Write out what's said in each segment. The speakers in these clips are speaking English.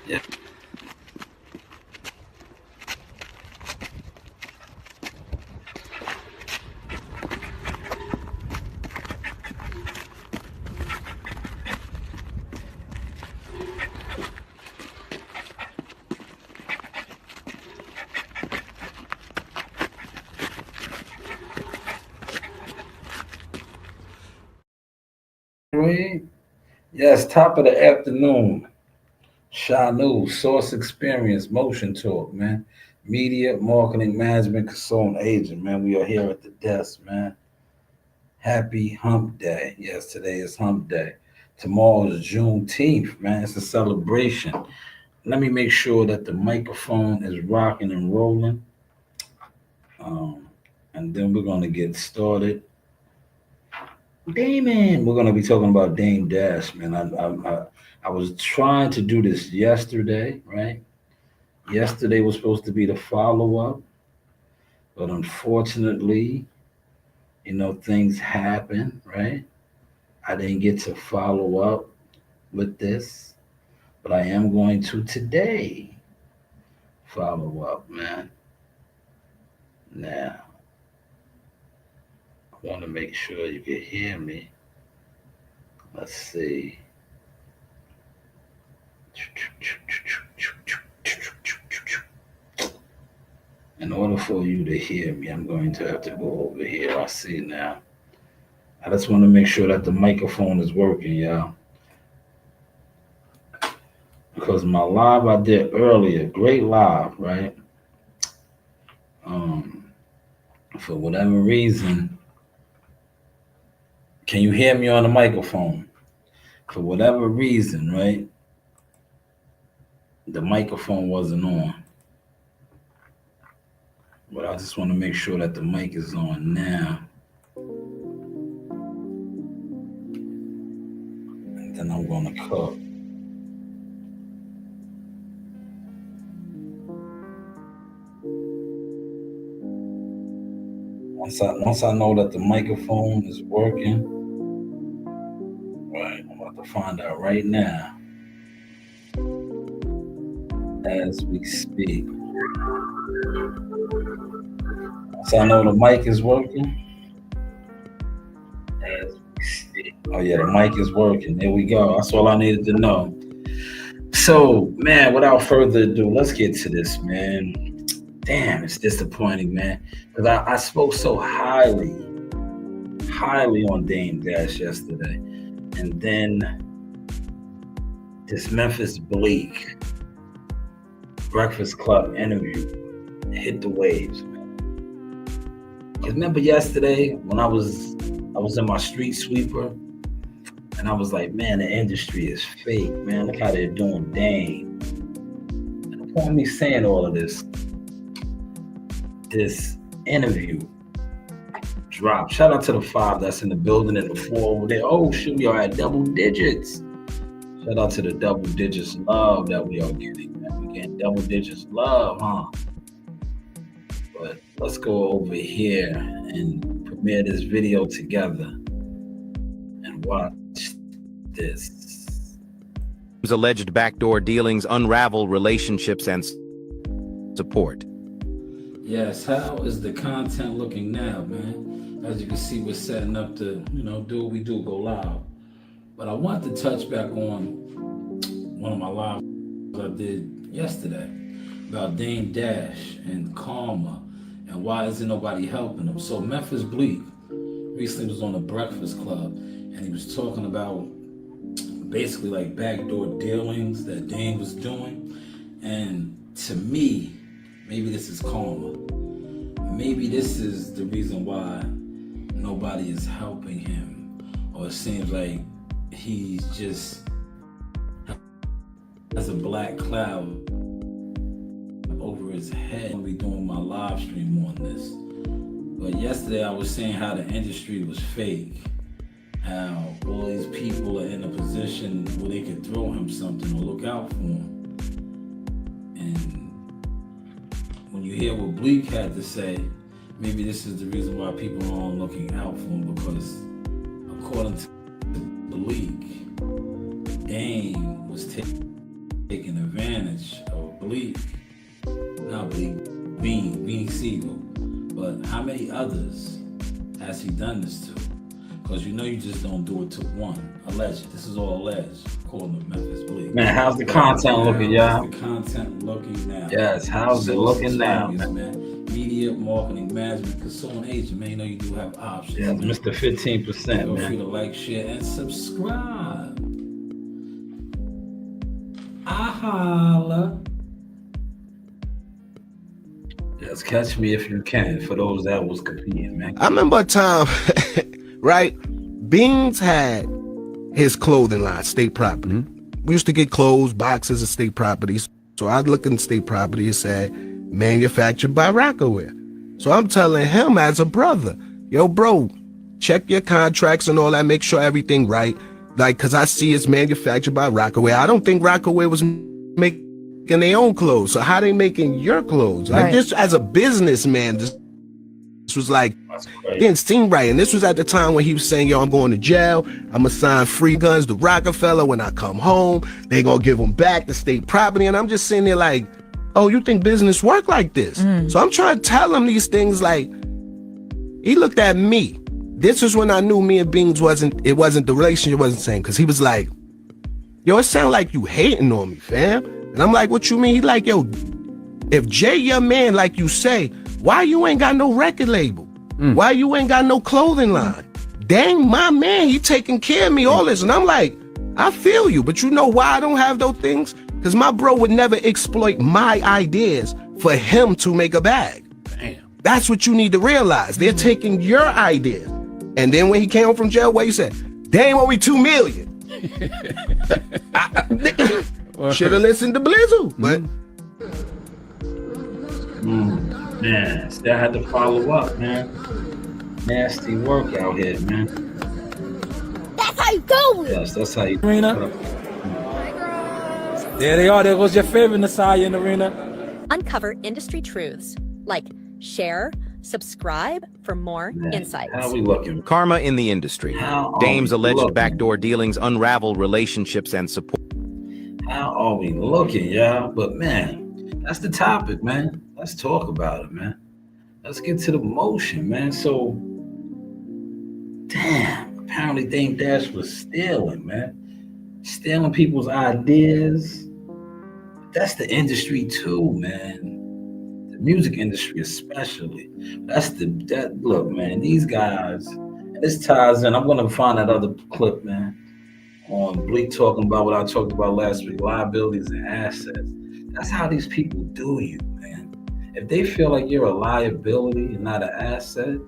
Yeah. Yes, top of the afternoon. Shanewz, Source Experience, Motion Talk, man. Media, marketing, management, consultant, agent, man. We are here at the desk, man. Happy Hump Day. Yes, today is Hump Day. Tomorrow is Juneteenth, man. It's a celebration. Let me make sure that the microphone is rocking and rolling. Um, and then we're going to get started. Damon, we're going to be talking about Dame Dash, man. I was trying to do this yesterday, right? Yesterday was supposed to be the follow up, but unfortunately, things happen, right? I didn't get to follow up with this, but I am going to today follow up, man. Now, I want to make sure you can hear me. Let's see. In order for you to hear me, I'm going to have to go over here. I see now. I just want to make sure that the microphone is working, y'all. Because my live I did earlier, great live, right? Um, for whatever reason, can you hear me on the microphone? For whatever reason, right? The microphone wasn't on. But I just want to make sure that the mic is on now. And then I'm going to cook. Once I know that the microphone is working, right, I'm about to find out right now as we speak. Once I know the mic is working, as we speak. Oh yeah, the mic is working. There we go. That's all I needed to know. So, man, without further ado, let's get to this, man. Damn, it's disappointing, man. Because I spoke so highly on Dame Dash yesterday. And then this Memphis Bleek Breakfast Club interview hit the waves, man. Because remember yesterday when I was in my street sweeper and I was like, man, the industry is fake, man. Look how they're doing Dame. And upon me saying all of this interview drop. Shout out to the 5 that's in the building and the 4 over there. Oh shit, we are at double digits. Shout out to the double digits love that we are getting, man. We getting double digits love, huh? But let's go over here and premiere this video together and watch this. Alleged backdoor dealings unravel relationships and support. Yes, how is the content looking now, man? As you can see, we're setting up to, do what we do, go live. But I want to touch back on one of my lives I did yesterday about Dame Dash and Karma and why isn't nobody helping them. So Memphis Bleek recently was on the Breakfast Club and he was talking about basically like backdoor dealings that Dame was doing. And to me, maybe this is karma. Maybe this is the reason why nobody is helping him. Or it seems like he's just has a black cloud over his head. I'll be doing my live stream on this. But yesterday I was saying how the industry was fake. How all these people are in a position where they could throw him something or look out for him. And when you hear what Bleek had to say, maybe this is the reason why people aren't looking out for him, because according to Bleek, Dame was taking taking advantage of Bleek, not Bleek, Bean Siegel. But how many others has he done this to? Because you know you just don't do it to one. Alleged. This is all alleged, according to Memphis Bleek. Man, how's the content looking, y'all? How's the content looking now? Yes, how's it looking now, man? Media, marketing, management, consultant agent, man. You know you do have options. Yeah, Mr. 15%, Feel man. free to like, share, and subscribe. I holla. Just catch me if you can, for those that was competing, man. I remember a time, right? Beans had his clothing line, state property. We used to get clothes, boxes of state properties. So I'd look in state property and say, manufactured by Rockaway. So I'm telling him as a brother, yo, bro, check your contracts and all that, make sure everything right. Like, cause I see it's manufactured by Rockaway. I don't think Rockaway was making their own clothes. So how they making your clothes? Like this as a businessman, this was like, didn't seem right. And this was at the time when he was saying, yo, I'm going to jail. I'm gonna sign free guns to Rockefeller. When I come home, they gonna give them back the state property. And I'm just sitting there like, oh, you think business work like this? So I'm trying to tell him these things. Like, he looked at me. This is when I knew me and Beans it wasn't the relationship wasn't the same. Cause he was like, yo, it sound like you hating on me, fam. And I'm like, what you mean? He like, yo, if Jay your man, like you say, why you ain't got no record label? Why you ain't got no clothing line? Dang, my man, he taking care of me, all this. And I'm like, I feel you, but you know why I don't have those things? Because my bro would never exploit my ideas for him to make a bag. Damn. That's what you need to realize. They're taking your ideas. And then when he came home from jail, what he said? They ain't owe me $2 million. Should have listened to Blizzle, but Man, still had to follow up, man. Nasty work out here, man. That's how you do it. Yes, that's how you Arena. There they are. There goes your favorite Nasaya in the arena. Uncover industry truths like share, subscribe for more insights. How we looking? Karma in the industry. How are Dame's we alleged looking? backdoor dealings unravel relationships and support. How are we looking, y'all? But man, that's the topic, man. Let's talk about it, man. Let's get to the motion, man. So, damn, apparently Dame Dash was stealing, man. Stealing people's ideas. That's the industry too, man. The music industry especially. Look, man, these guys, and this ties in. I'm gonna find that other clip, man, on Bleek talking about what I talked about last week, liabilities and assets. That's how these people do you, man. If they feel like you're a liability and not an asset,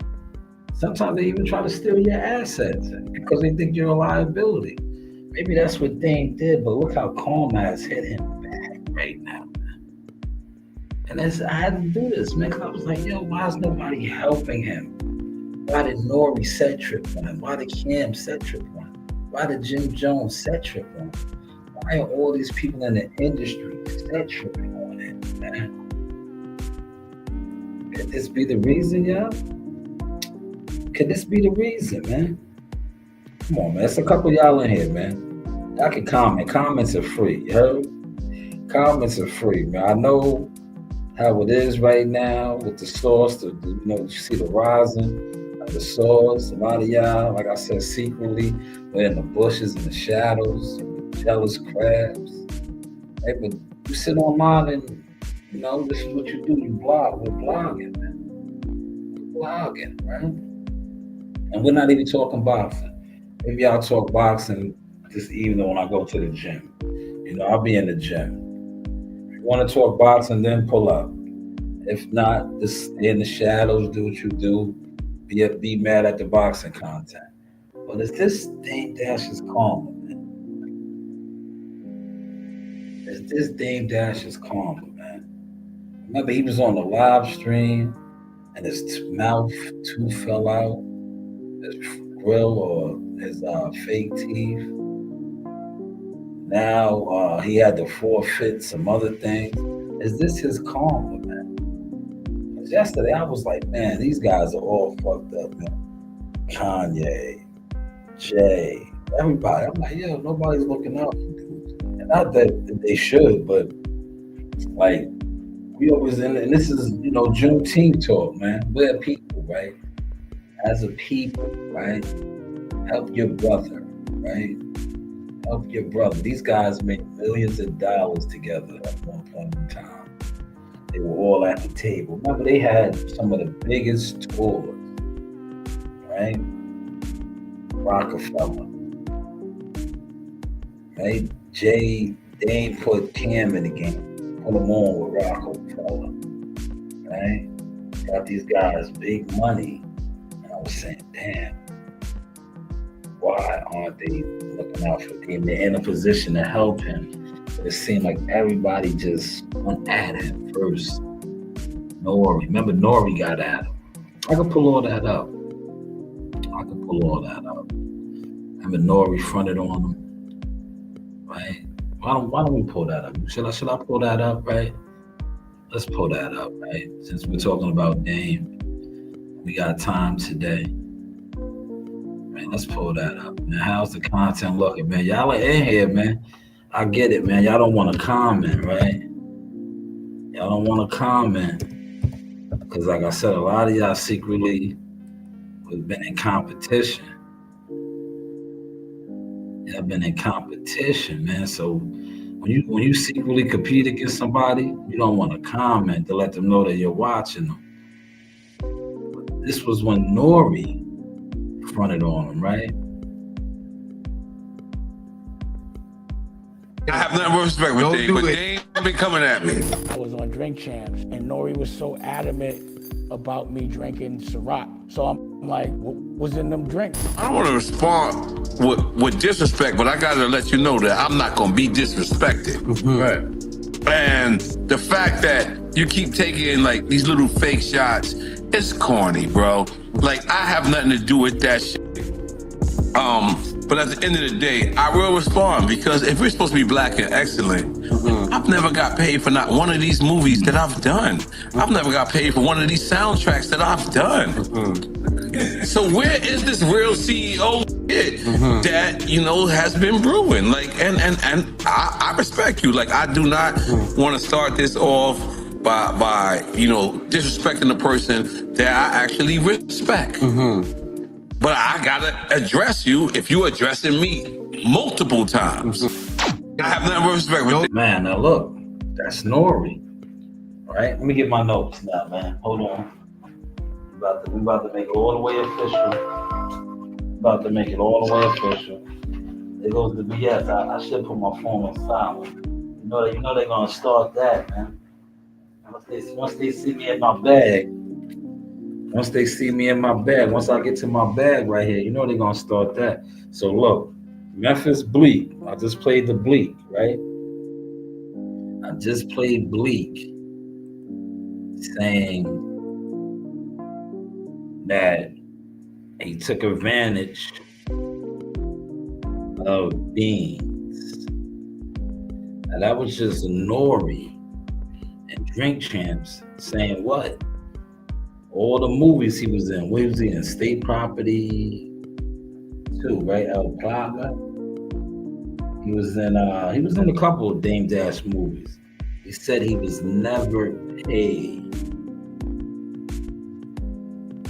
sometimes they even try to steal your assets because they think you're a liability. Maybe that's what Dame did, but look how Karma has hit him back right now, man. And I had to do this, man, because I was like, yo, why is nobody helping him? Why did Nori set trip on him? Why did Cam set trip on him? Why did Jim Jones set trip on him? Why are all these people in the industry set tripping on him, man? Could this be the reason, y'all? Could this be the reason, man? Come on, man. There's a couple of y'all in here, man. Y'all can comment. Comments are free, you heard? Comments are free, man. I know how it is right now with the source. You see the rising of the source. A lot of y'all, like I said, secretly, we're in the bushes and the shadows, jealous crabs. Hey, but you sit online and, this is what you do. You blog. We're blogging, man. We're blogging, right? And we're not even talking boxing. Maybe I'll talk boxing this evening when I go to the gym. I'll be in the gym. If you want to talk boxing, then pull up. If not, just stay in the shadows, do what you do. Be mad at the boxing content. But is this Dame Dash's karma, man? Is this Dame Dash's karma, man? Remember, he was on the live stream and his mouth tooth fell out, his grill or his fake teeth. Now he had to forfeit some other things. Is this his karma, man? Because yesterday I was like, man, these guys are all fucked up, man. Kanye, Jay, everybody. I'm like, yo, nobody's looking out for dudes. And Not that they should, but like we always and this is Juneteenth talk, man. We're people, right? As a people, right? Help your brother, right? Help your brother. These guys make millions of dollars together at one point in time. They were all at the table. Remember, they had some of the biggest tours, right? Rockefeller, right? They put Cam in the game, put them on with Rockefeller, right? Got these guys big money. And I was saying, damn, why aren't they looking out for him? They're in a position to help him. But it seemed like everybody just went at him first. Nori, remember Nori got at him. I could pull all that up. Remember Nori fronted on him, right? Why don't we pull that up? Should I pull that up, right? Let's pull that up, right? Since we're talking about Dame, we got time today. Right, let's pull that up. Man, how's the content looking, man? Y'all are in here, man. I get it, man. Y'all don't want to comment, right? Y'all don't want to comment. Because like I said, a lot of y'all secretly have been in competition. Y'all been in competition, man. So when you secretly compete against somebody, you don't want to comment to let them know that you're watching them. But this was when Nori fronted on him, right? I have nothing but respect with Dame, but Dame been coming at me. I was on Drink Champs, and Nori was so adamant about me drinking Ciroc. So I'm like, what was in them drinks? I don't want to respond with disrespect, but I got to let you know that I'm not going to be disrespected. Right. And the fact that you keep taking like these little fake shots, it's corny, bro. Like, I have nothing to do with that shit. But at the end of the day, I will respond, because if we're supposed to be black and excellent, I've never got paid for not one of these movies that I've done. I've never got paid for one of these soundtracks that I've done. So where is this real CEO shit that, has been brewing? Like, and I respect you. Like, I do not want to start this off by disrespecting the person that I actually respect. But I gotta address you if you addressing me multiple times. I have nothing but respect with Man, now look, that's Nori. All right, let me get my notes now, man. Hold on. We about to make it all the way official. There goes the BS. I should put my phone on silent. You know they're gonna start that, man. Once they see me in my bag, once I get to my bag right here, they're gonna start that. So look, Memphis Bleek. I just played the Bleek, right? I just played Bleek saying that he took advantage of Beans. Now that was just Nori and Drink Champs saying what? All the movies he was in. What was he in? State Property 2, right? El Plata. He was in a couple of Dame Dash movies. He said he was never paid.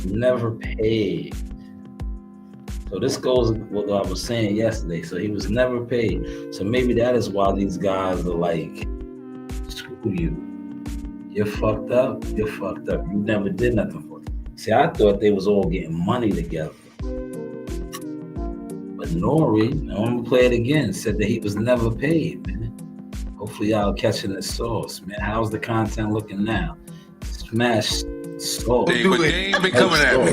Never paid. So this goes with what I was saying yesterday. So he was never paid. So maybe that is why these guys are like, screw you. You're fucked up. You never did nothing for them. See, I thought they was all getting money together. But Nori, I'm gonna play it again, said that he was never paid, man. Hopefully y'all catching the sauce, man. How's the content looking now? Smash sauce. Dame been coming at me.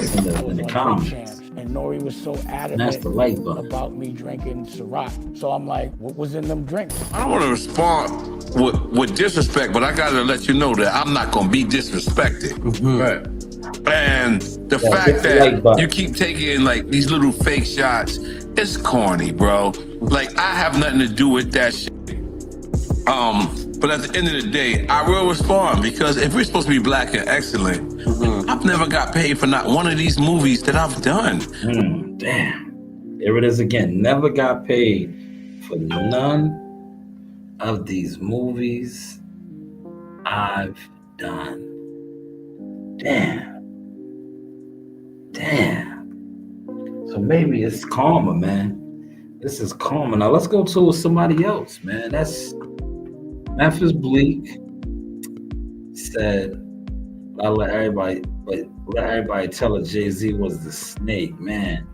In the comments. And Nori was so adamant That's the like button. about me drinking Ciroc. So I'm like, what was in them drinks? I don't want to respond with disrespect, but I got to let you know that I'm not going to be disrespected. Right. And the fact that you keep taking like these little fake shots, it's corny, bro. Like, I have nothing to do with that shit. But at the end of the day, I will respond, because if we're supposed to be black and excellent, I've never got paid for not one of these movies that I've done. Damn. There it is again. Never got paid for none of these movies I've done. Damn. So maybe it's karma, man. This is karma. Now let's go to somebody else, man. That's Memphis Bleek said, let everybody tell it Jay-Z was the snake, man.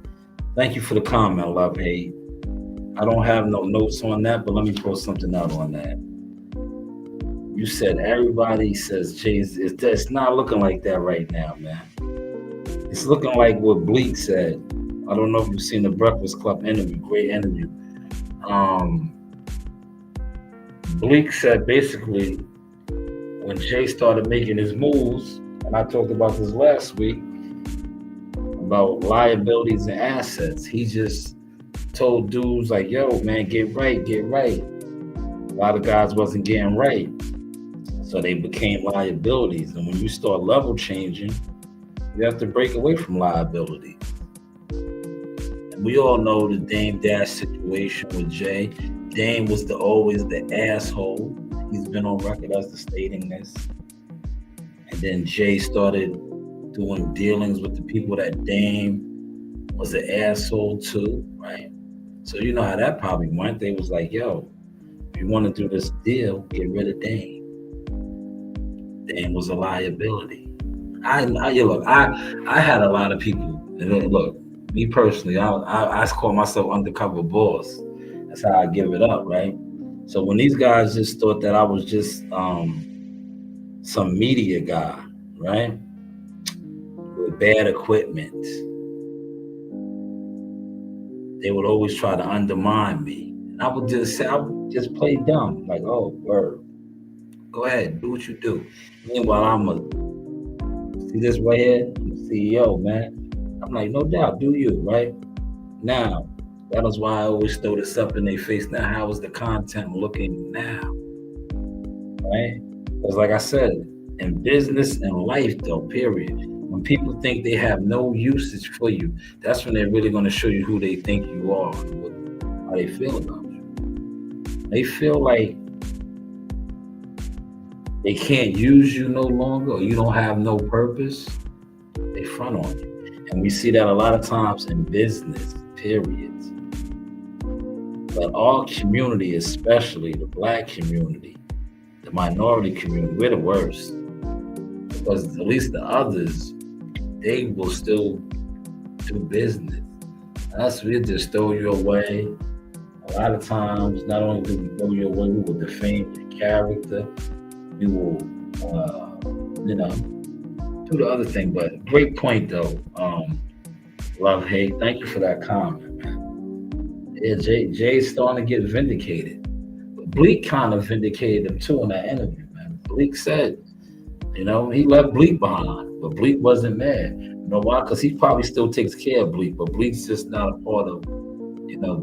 Thank you for the comment, love hate. I don't have no notes on that, but let me post something out on that. You said everybody says Jay-Z. It's not looking like that right now, man. It's looking like what Bleek said. I don't know if you've seen the Breakfast Club interview. Great interview. Bleek said basically when Jay started making his moves, and I talked about this last week, about liabilities and assets, he just told dudes like, yo, man, get right. A lot of guys wasn't getting right. So they became liabilities. And when you start level changing, you have to break away from liability. And we all know the Dame Dash situation with Jay. Dame was always the asshole. He's been on record as stating this. And then Jay started doing dealings with the people that Dame was an asshole to, right? So you know how that probably went. They was like, yo, if you want to do this deal, get rid of Dame. Dame was a liability. I had a lot of people. Look, me personally, I call myself undercover boss. That's how I give it up, right? So when these guys just thought that I was just some media guy, right, with bad equipment, they would always try to undermine me. And I would just play dumb, like, oh, word. Go ahead, do what you do. Meanwhile, see this right here? I'm the CEO, man. I'm like, no doubt, do you, right? Now, that is why I always throw this up in their face. Now, how is the content looking now? Right? Because like I said, in business and life though, period, when people think they have no usage for you, that's when they're really going to show you who they think you are, how they feel about you. They feel like they can't use you no longer, or you don't have no purpose, they front on you. And we see that a lot of times in business, period. But our community, especially the Black community, the minority community, we're the worst. Because at least the others, they will still do business. Us, we just throw you away. A lot of times, not only do we throw you away, we will defame your character. We will, do the other thing. But great point, though. Love, hate. Thank you for that comment, man. Yeah, Jay's starting to get vindicated. But Bleek kind of vindicated him, too, in that interview, man. Bleek said, he left Bleek behind, but Bleek wasn't mad. You know why? Because he probably still takes care of Bleek, but Bleek's just not a part of,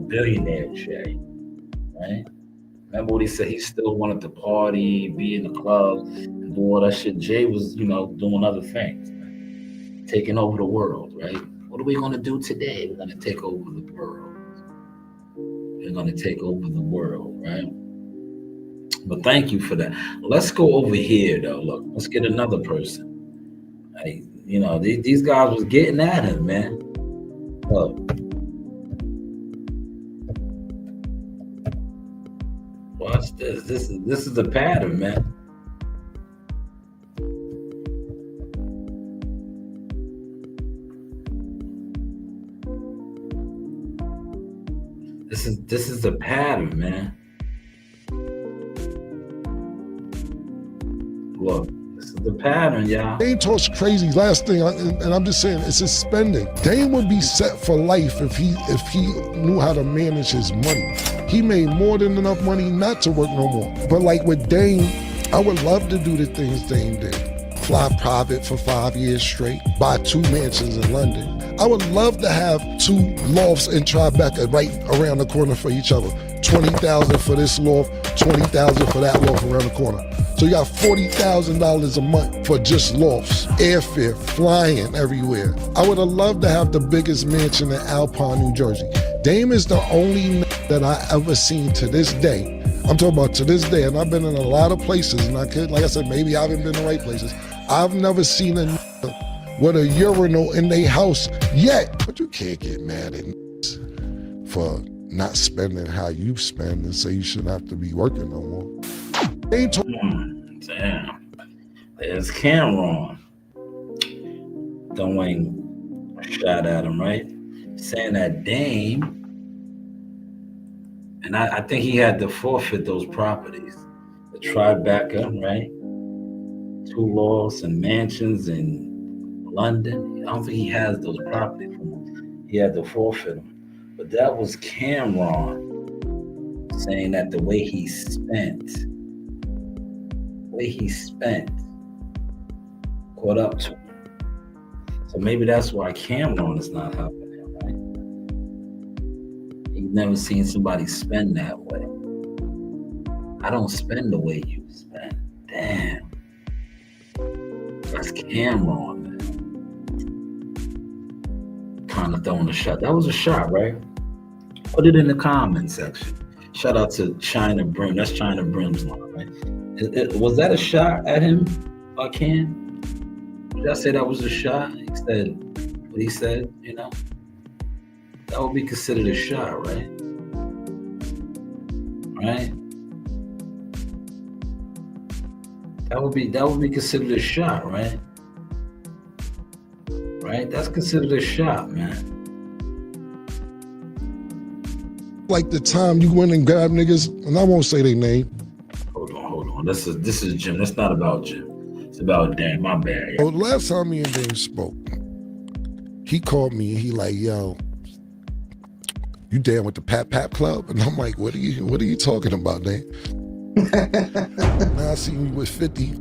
billionaire Jay, right? Remember what he said? He still wanted to party, be in the club, and do all that shit. Jay was, doing other things, man. Taking over the world, right? What are we going to do today? We're going to take over the world. We're going to take over the world, right? But thank you for that. Let's go over here, though. Look, let's get another person. Like, these guys was getting at him, man. Look. Watch this. This is the pattern, man. This is the pattern, man. Look, this is the pattern, y'all. Dame talks crazy. Last thing, and I'm just saying, it's his spending. Dame would be set for life if he knew how to manage his money. He made more than enough money not to work no more. But like with Dame, I would love to do the things Dame did. Fly private for 5 years straight, buy 2 mansions in London. I would love to have 2 lofts in Tribeca right around the corner for each other. 20,000 for this loft, 20,000 for that loft around the corner. So you got $40,000 a month for just lofts, airfare, flying everywhere. I would have loved to have the biggest mansion in Alpine, New Jersey. Dame is the only that I ever seen to this day. I'm talking about to this day, and I've been in a lot of places, and I could, like I said, maybe I haven't been in the right places. I've never seen a with a urinal in their house yet. But you can't get mad at for not spending how you spend and say you shouldn't have to be working no more. They ain't Damn. There's Cameron throwing a shot at him, right? Saying that Dame, and I think he had to forfeit those properties. The Tribeca, right? 2 laws and mansions in London. I don't think he has those properties. He had to forfeit them. But that was Cameron saying that the way he spent caught up to him. So maybe that's why Cameron is not helping him, right? He's never seen somebody spend that way. I don't spend the way you spend. Damn. That's Cameron, man. Kind of throwing a shot. That was a shot, right? Put it in the comment section. Shout out to China Brim. That's China Brim's line, right? Was that a shot at him, Cam? Did I say that was a shot? He said what he said, you know? That would be considered a shot, right? Right? That would be considered a shot, right? Right? That's considered a shot, man. like the time you went and grabbed niggas, and I won't say their name. Hold on. This is Jim. That's not about Jim. It's about Dan. My bad. So the last time me and Dave spoke, he called me and he like, yo, you down with the Pap Pap Club? And I'm like, what are you talking about, Dan? Now I see you with 50.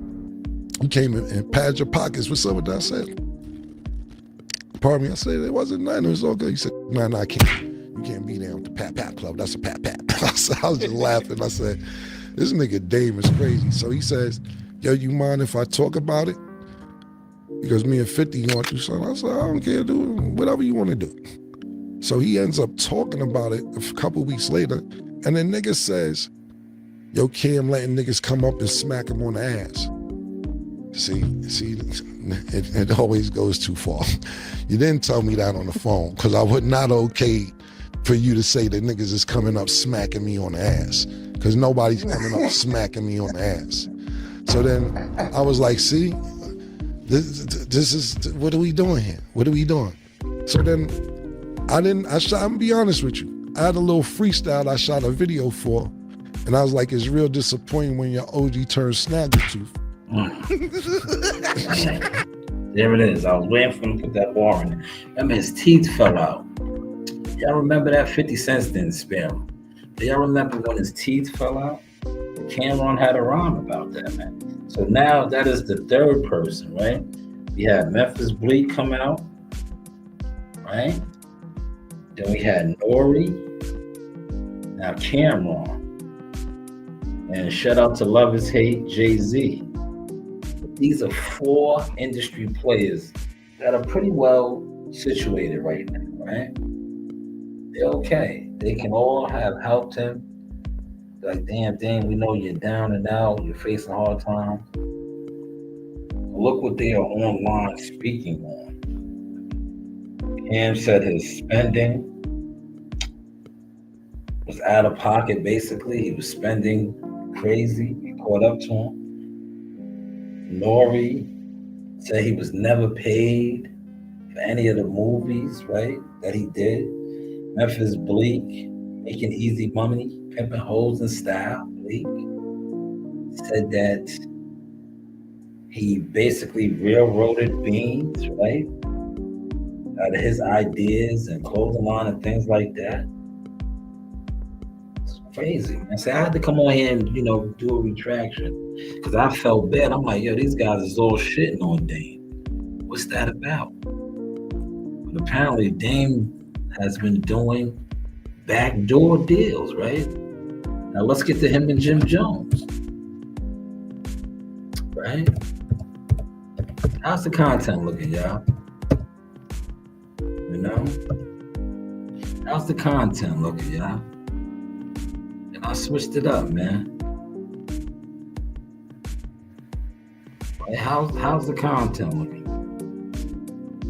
You came in and padded your pockets. What's up with that? I said, pardon me. I said, it wasn't nothing. It was all good. He said, nah, I can't. You can't be down with the Pap Pap Club. That's a Pap Pap. I was just laughing. I said, this nigga Dame is crazy. So he says, yo, you mind if I talk about it? Because me and 50 going through something. I said, I don't care, dude. Whatever you want to do. So he ends up talking about it a couple weeks later. And the nigga says, yo, Cam letting niggas come up and smack him on the ass. See, it always goes too far. You didn't tell me that on the phone because I would not okay for you to say that niggas is coming up smacking me on the ass, because nobody's coming up smacking me on the ass. So then I was like, see, this is, what are we doing here? What are we doing? So then I'm gonna be honest with you. I had a little freestyle I shot a video for, and I was like, it's real disappointing when your OG turns snaggletooth. There it is. I was waiting for him to put that bar in there. That man's teeth fell out. Y'all remember that? 50 cents didn't spare him. Do y'all remember when his teeth fell out? Cameron had a rhyme about that, man. So now that is the third person, right? We had Memphis Bleek come out, right? Then we had Nori. Now Cameron. And shout out to Love Is Hate, Jay-Z. These are 4 industry players that are pretty well situated right now, right? They're okay. They can all have helped him. Like, damn, we know you're down and out, you're facing a hard time. Look what they are online speaking on. Cam said his spending was out of pocket, basically. He was spending crazy. He caught up to him. Nori said he was never paid for any of the movies, right, that he did. Memphis Bleek, making easy money, pimping hoes in style. Bleek said that he basically railroaded Beans, right, out of his ideas and clothing line and things like that. It's crazy, man. So I had to come on here and, do a retraction because I felt bad. I'm like, yo, these guys is all shitting on Dame. What's that about? But apparently Dame has been doing backdoor deals, right? Now let's get to him and Jim Jones, right? How's the content looking, y'all? How's the content looking, y'all? I switched it up, man. Right, how's the content looking?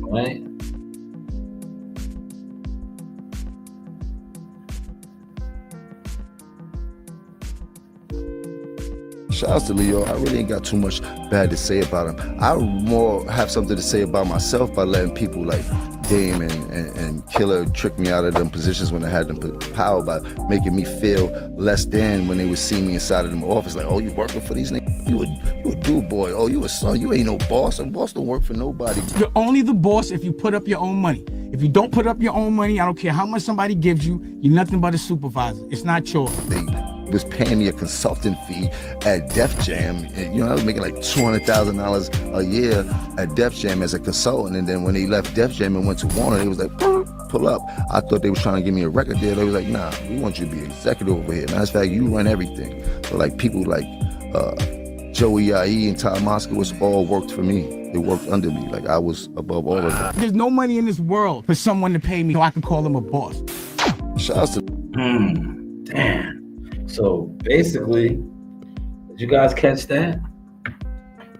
Right? Shouts to Leo. I really ain't got too much bad to say about him. I more have something to say about myself by letting people like Dame and Killer trick me out of them positions when I had them power, by making me feel less than when they would see me inside of them office. Like, oh, you working for these niggas? You a dude boy. Oh, you a son. You ain't no boss. A boss don't work for nobody. You're only the boss if you put up your own money. If you don't put up your own money, I don't care how much somebody gives you, you're nothing but a supervisor. It's not yours. They was paying me a consulting fee at Def Jam. And, you know, I was making like $200,000 a year at Def Jam as a consultant. And then when they left Def Jam and went to Warner, they was like, pull up. I thought they was trying to give me a record deal. They was like, nah, we want you to be executive over here. Matter of fact, you run everything. So like people like Joey IE and Todd Moskowitz all worked for me. They worked under me. Like I was above all of them. There's no money in this world for someone to pay me so I can call them a boss. Shouts to Damn. So basically, did you guys catch that?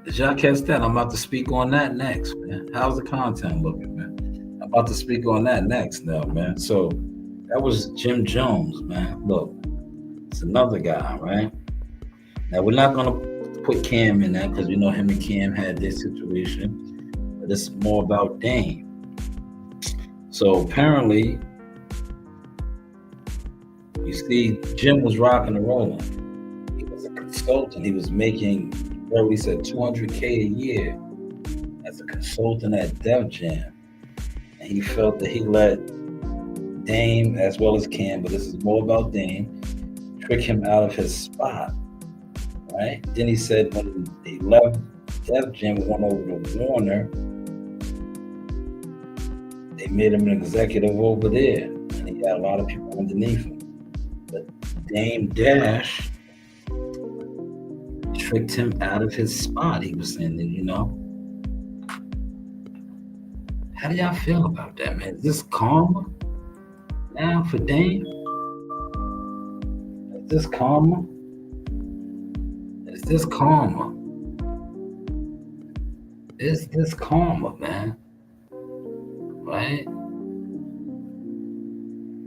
Did y'all catch that? I'm about to speak on that next, man. How's the content looking, man? I'm about to speak on that next now, man. So that was Jim Jones, man. Look, it's another guy, right? Now we're not gonna put Cam in that because we know him and Cam had this situation, but it's more about Dame. So apparently, you see, Jim was rocking and rolling. He was a consultant. He was making, where he said, $200K a year as a consultant at Def Jam. And he felt that he let Dame, as well as Cam, but this is more about Dame, trick him out of his spot, right? Then he said when he left Def Jam and went over to Warner, they made him an executive over there. And he had a lot of people underneath him. But Dame Dash tricked him out of his spot. He was saying that, you know. How do y'all feel about that, man? Is this karma now for Dame? Is this karma? Is this karma? Is this karma, man? Right?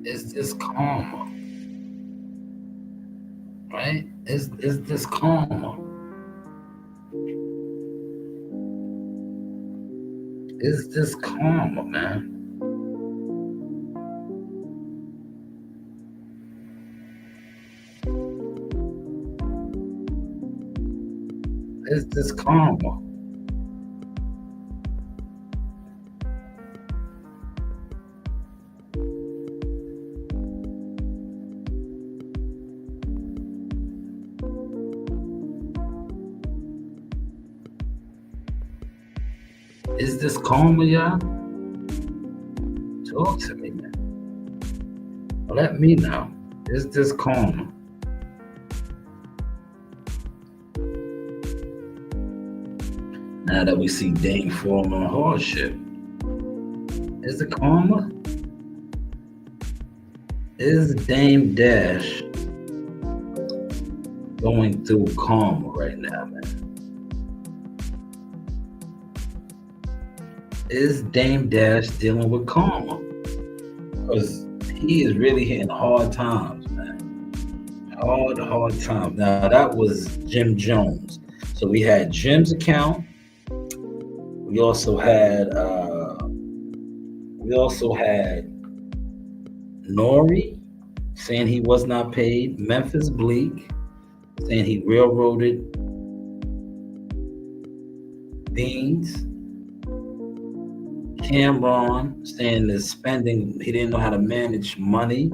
Is this karma? Right? Is this karma? Is this karma, man? Is this karma? Is this karma, y'all? Talk to me, man. Let me know. Is this karma? Now that we see Dame falling on hardship, is it karma? Is Dame Dash going through karma right now, man? Is Dame Dash dealing with karma? Because he is really hitting hard times, man. Hard times. Now that was Jim Jones. So we had Jim's account. We also had Nori saying he was not paid. Memphis Bleek saying he railroaded Beans. Cameron saying the spending, he didn't know how to manage money.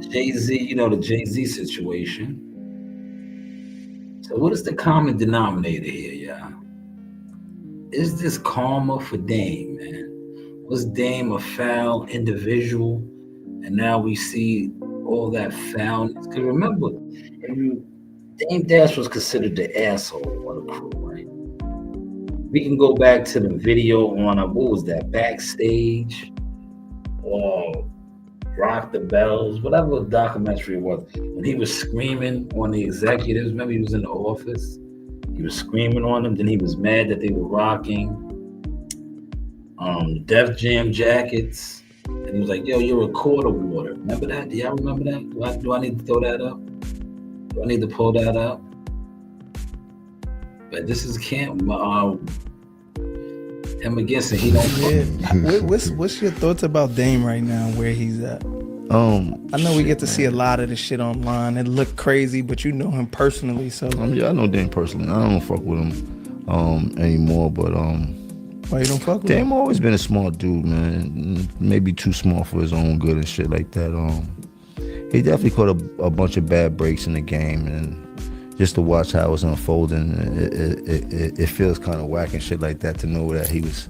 Jay-Z, you know, the Jay-Z situation. So what is the common denominator here, y'all? Is this karma for Dame, man? Was Dame a foul individual? And now we see all that foulness. Because remember, Dame Dash was considered the asshole of the crew, right? We can go back to the video on, what was that, Backstage? Rock the Bells, whatever documentary it was, when he was screaming on the executives. Remember, he was in the office. He was screaming on them. Then he was mad that they were rocking Def Jam jackets. And he was like, yo, you're a quarter water. Remember that? Do y'all remember that? Do I need to throw that up? Do I need to pull that up? But this is Camp him against it. He don't. What's your thoughts about Dame right now, where he's at? I know we get to see a lot of this shit online. It look crazy, but you know him personally, so. Yeah, I know Dame personally. I don't fuck with him anymore, but why you don't fuck with him? Dame always been a smart dude, man. Maybe too smart for his own good and shit like that. He definitely caught a bunch of bad breaks in the game, and just to watch how it's unfolding, it feels kind of whack and shit like that to know that he was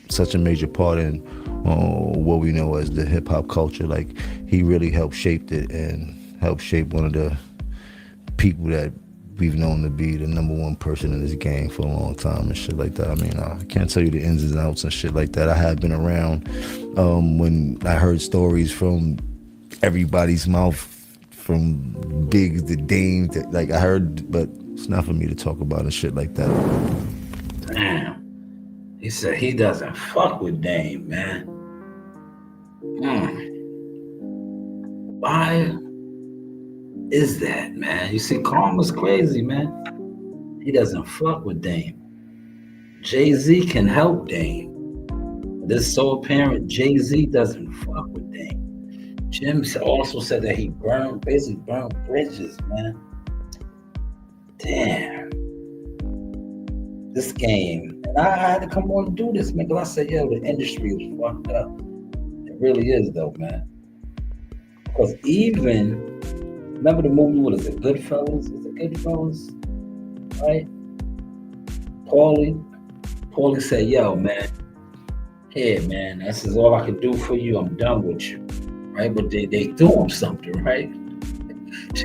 such a major part in what we know as the hip hop culture. Like, he really helped shape it and helped shape one of the people that we've known to be the number one person in this game for a long time and shit like that. I mean, I can't tell you the ins and outs and shit like that. I have been around when I heard stories from everybody's mouth, from Biggs to Dame, like I heard, but it's not for me to talk about and shit like that. Damn. He said he doesn't fuck with Dame, man. Why is that, man? You see, Karma's crazy, man. He doesn't fuck with Dame. Jay-Z can help Dame. This is so apparent. Jay-Z doesn't fuck with Dame. Jim also said that he basically burned bridges, man. Damn. This game. And I had to come on and do this, man, because I said, yo, the industry is fucked up. It really is, though, man. Because even, remember the movie, what is it, Goodfellas? Is it Goodfellas? Right? Paulie said, yo, man, here, man, this is all I can do for you. I'm done with you. Right? But they threw him something, right?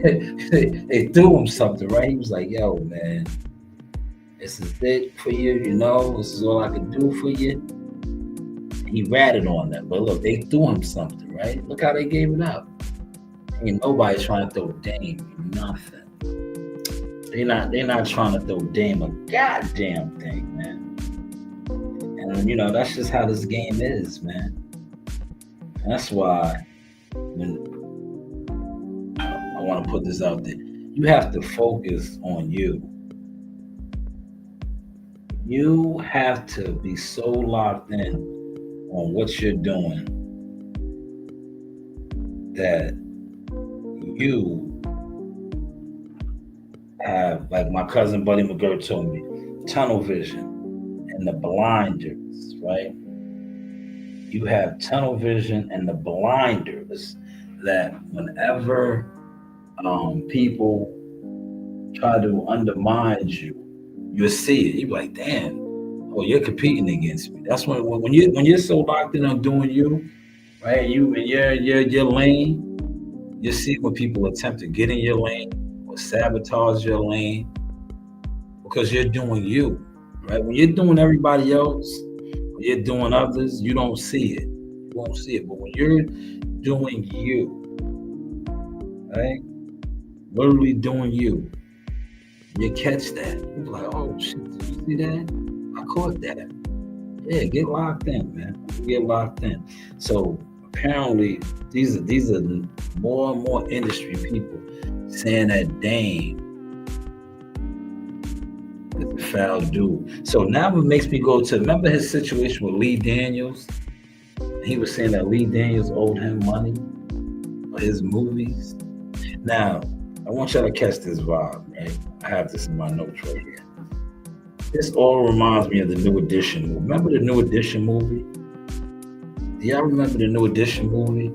they threw him something, right? He was like, yo, man, this is it for you, you know, this is all I can do for you. He ratted on them, but look, they threw him something, right? Look how they gave it up. Ain't nobody trying to throw Dame nothing. They're not trying to throw Dame a goddamn thing, man. And you know, that's just how this game is, man. And that's why when I want to put this out there, you have to focus on you. You have to be so locked in on what you're doing that you have, like my cousin Buddy McGirt told me, tunnel vision and the blinders, right? You have tunnel vision and the blinders that whenever people try to undermine you, you'll see it. You're like, damn, oh, you're competing against me. That's when you're so locked in on doing you, right? You in your lane, you see when people attempt to get in your lane or sabotage your lane because you're doing you, right? When you're doing everybody else, when you're doing others, you don't see it. You won't see it. But when you're doing you, right? Literally doing you, you catch that. You're like, oh shit, did you see that? I caught that. Yeah, get locked in, man. Get locked in. So apparently these are more and more industry people saying that Dame is a foul dude. So now it makes me go to, remember his situation with Lee Daniels? He was saying that Lee Daniels owed him money for his movies. Now, I want y'all to catch this vibe, right? I have this in my notes right here. This all reminds me of the New Edition movie. Remember the New Edition movie? Do y'all remember the New Edition movie?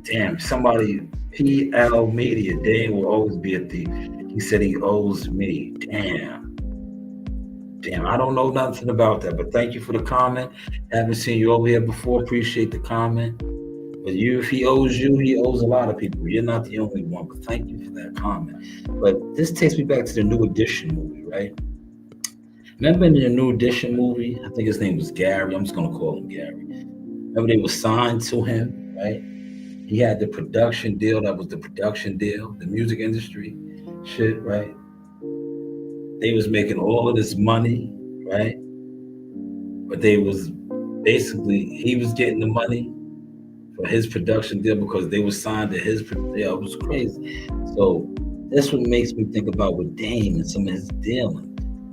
Damn, somebody, PL Media, Dane will always be a thief. He said he owes me. Damn, I don't know nothing about that, but thank you for the comment. Haven't seen you over here before. Appreciate the comment. But if he owes you, he owes a lot of people. You're not the only one, but thank you for that comment. But this takes me back to the New Edition movie, right? Remember in the New Edition movie, I think his name was Gary. I'm just going to call him Gary. Remember, they were signed to him, right? He had the production deal. That was the production deal, the music industry shit, right? They was making all of this money, right? But they was basically, he was getting the money for his production deal because they were signed to his deal. It was crazy. So that's what makes me think about with Dame and some of his dealing.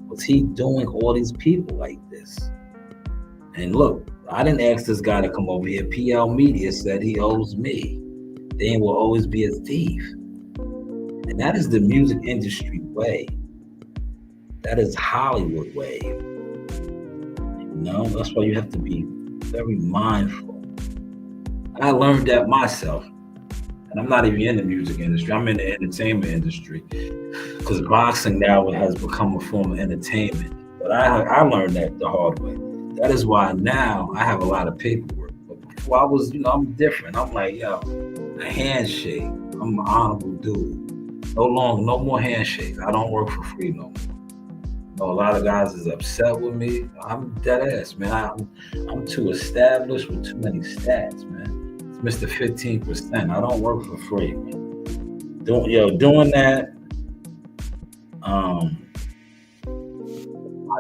Was he doing all these people like this? And look, I didn't ask this guy to come over here. PL Media said he owes me. Dame will always be a thief. And that is the music industry way. That is Hollywood way. You know, that's why you have to be very mindful. I learned that myself. And I'm not even in the music industry. I'm in the entertainment industry. Because boxing now has become a form of entertainment. But I learned that the hard way. That is why now I have a lot of paperwork. But before I was, I'm different. I'm like, yo, a handshake. I'm an honorable dude. No more handshakes. I don't work for free no more. A lot of guys is upset with me. I'm dead ass, man. I'm too established with too many stats, man. It's Mr. 15%. I don't work for free, man. Doing that, my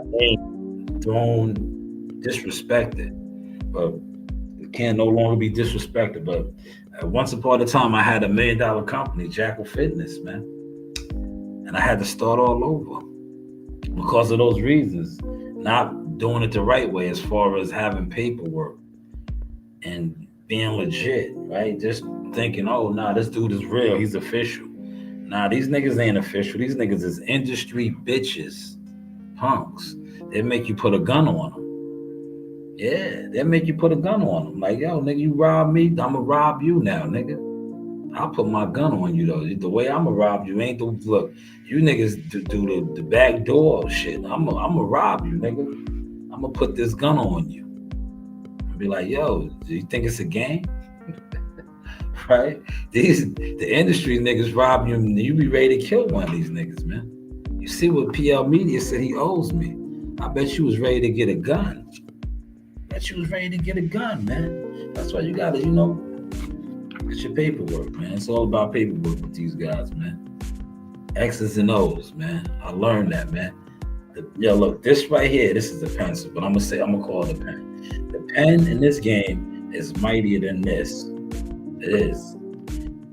name thrown, disrespected, but it can no longer be disrespected. But once upon a time, I had $1 million company, Jackal Fitness, man, and I had to start all over. Because of those reasons, not doing it the right way as far as having paperwork and being legit, right? Just thinking, oh, nah, this dude is real. He's official. Nah, these niggas ain't official. These niggas is industry bitches, punks. They make you put a gun on them. Yeah, they make you put a gun on them. Like, yo, nigga, you rob me, I'ma rob you now, nigga. I'll put my gun on you, though. The way I'ma rob you ain't the look. You niggas do the back door shit. I'ma rob you, nigga. I'ma put this gun on you. And be like, yo, do you think it's a game? Right? The industry niggas rob you, and you be ready to kill one of these niggas, man. You see what PL Media said he owes me. I bet you was ready to get a gun. Bet you was ready to get a gun, man. That's why you gotta, it's your paperwork, man. It's all about paperwork with these guys, man. X's and O's, man. I learned that, man. Look, this right here, this is the pencil, but I'm gonna call it a pen. The pen in this game is mightier than this. It is.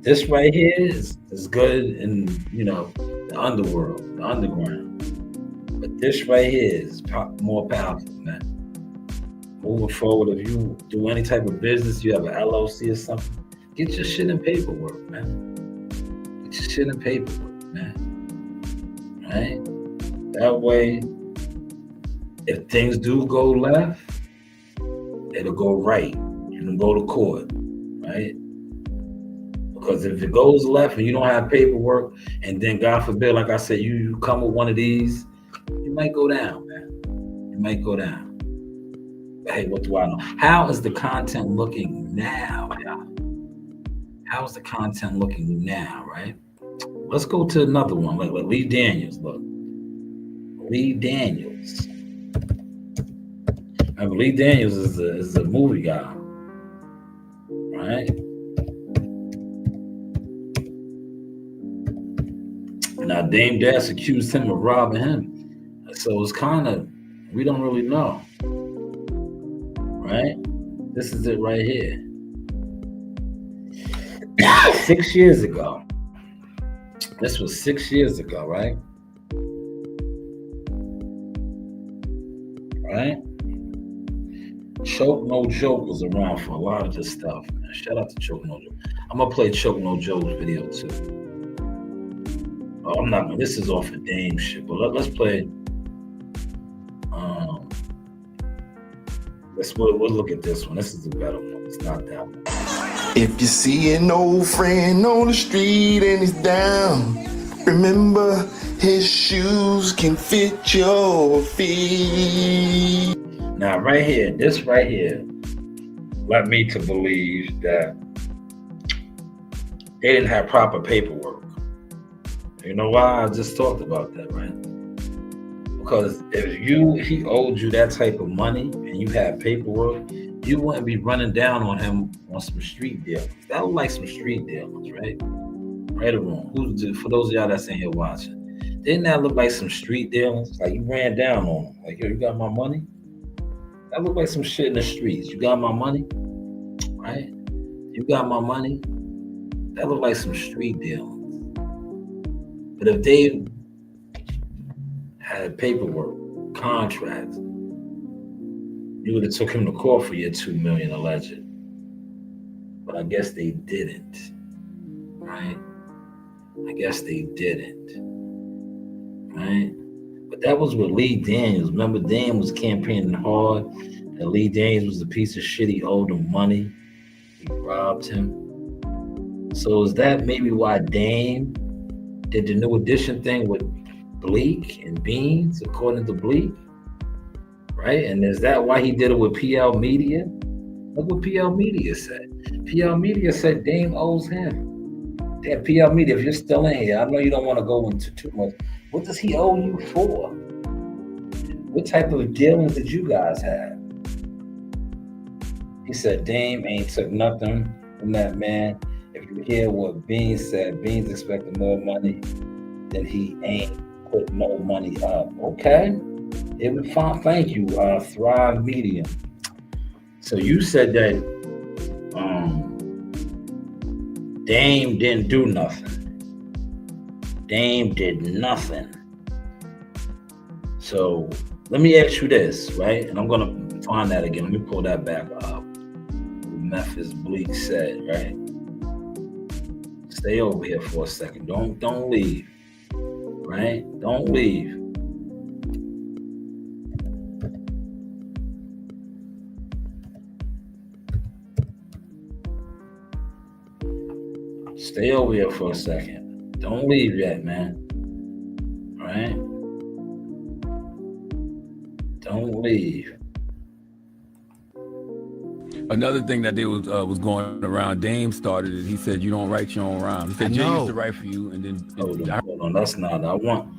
This right here is good in, the underworld, the underground. But this right here is more powerful, man. Moving forward, if you do any type of business, you have an LLC or something, get your shit in paperwork, man. Get your shit in paperwork, man. Right? That way, if things do go left, it'll go right. You can go to court, right? Because if it goes left and you don't have paperwork, and then God forbid, like I said, you come with one of these, you might go down, man. You might go down. But hey, what do I know? How is the content looking now, y'all? How is the content looking now, right? Let's go to another one, like Lee Daniels. Look, Lee Daniels. Remember, Lee Daniels is a movie guy, right? Now, Dame Dash accused him of robbing him. So it's kind of, we don't really know, right? This is it right here. 6 years ago. This was 6 years ago, right? Right? Choke No Joke was around for a lot of this stuff, man. Shout out to Choke No Joke. I'm gonna play Choke No Joke's video too. I'm not gonna, this is off of Dame shit, but let's play. We'll look at this one. This is a better one. It's not that one. If you see an old friend on the street and he's down, remember his shoes can fit your feet. Now, right here, this right here, led me to believe that they didn't have proper paperwork. You know why? I just talked about that, right? Because if he owed you that type of money and you have paperwork and you wouldn't be running down on him on some street dealings. That look like some street dealings, right? Right or wrong? For those of y'all that's in here watching, didn't that look like some street dealings? Like you ran down on him. Like, yo, you got my money? That look like some shit in the streets. You got my money? Right? You got my money? That look like some street dealings. But if they had paperwork, contracts, you would have took him to court for your $2 million alleged. But I guess they didn't, right? I guess they didn't, right? But that was with Lee Daniels. Remember, Dan was campaigning hard, and Lee Daniels was a piece of shit. He owed him money. He robbed him. So is that maybe why Dame did the New Edition thing with Bleek and Beans, according to Bleek? Right? And is that why he did it with PL Media? Look what PL Media said. PL Media said Dame owes him. Damn, PL Media, if you're still in here, I know you don't want to go into too much. What does he owe you for? What type of dealings did you guys have? He said Dame ain't took nothing from that man. If you hear what Beans said, Beans expected more money than he ain't put no money up. Okay. It was fine. Thank you, Thrive Media. So you said that Dame didn't do nothing. Dame did nothing. So let me ask you this, right? And I'm gonna find that again. Let me pull that back up. Memphis Bleek said, right? Stay over here for a second. Don't leave. Right? Don't leave. Stay over here for a second. Don't leave yet, man. All right? Don't leave. Another thing that they was going around, Dame started it. He said, you don't write your own rhymes. He said, Jay used to write for you, and then... Hold on. That's not... I want...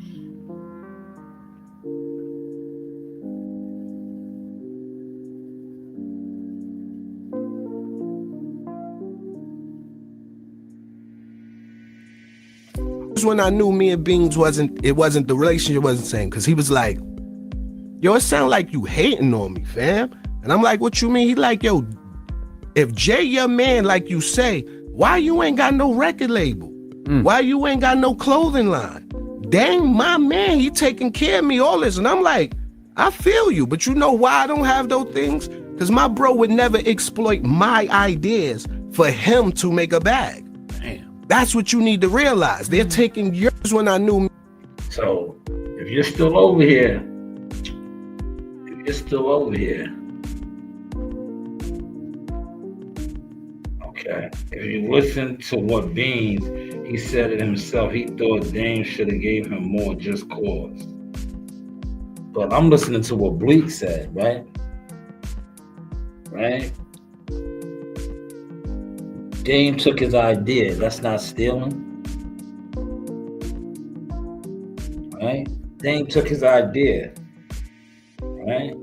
When I knew me and Beans it wasn't the relationship wasn't the same, because he was like, yo, it sound like you hating on me, fam. And I'm like, what you mean? He like, yo, if Jay your man, like you say, why you ain't got no record label? Why you ain't got no clothing line? Dang, my man, he taking care of me, all this. And I'm like, I feel you, but you know why I don't have those things? Because my bro would never exploit my ideas for him to make a bag. That's what you need to realize. They're taking yours when I knew me. So, if you're still over here, okay. If you listen to what Beans, he said it himself. He thought Dame should have gave him more just cause. But I'm listening to what Bleek said, right? Right? Dame took his idea. That's not stealing. Right? Dame took his idea. Right?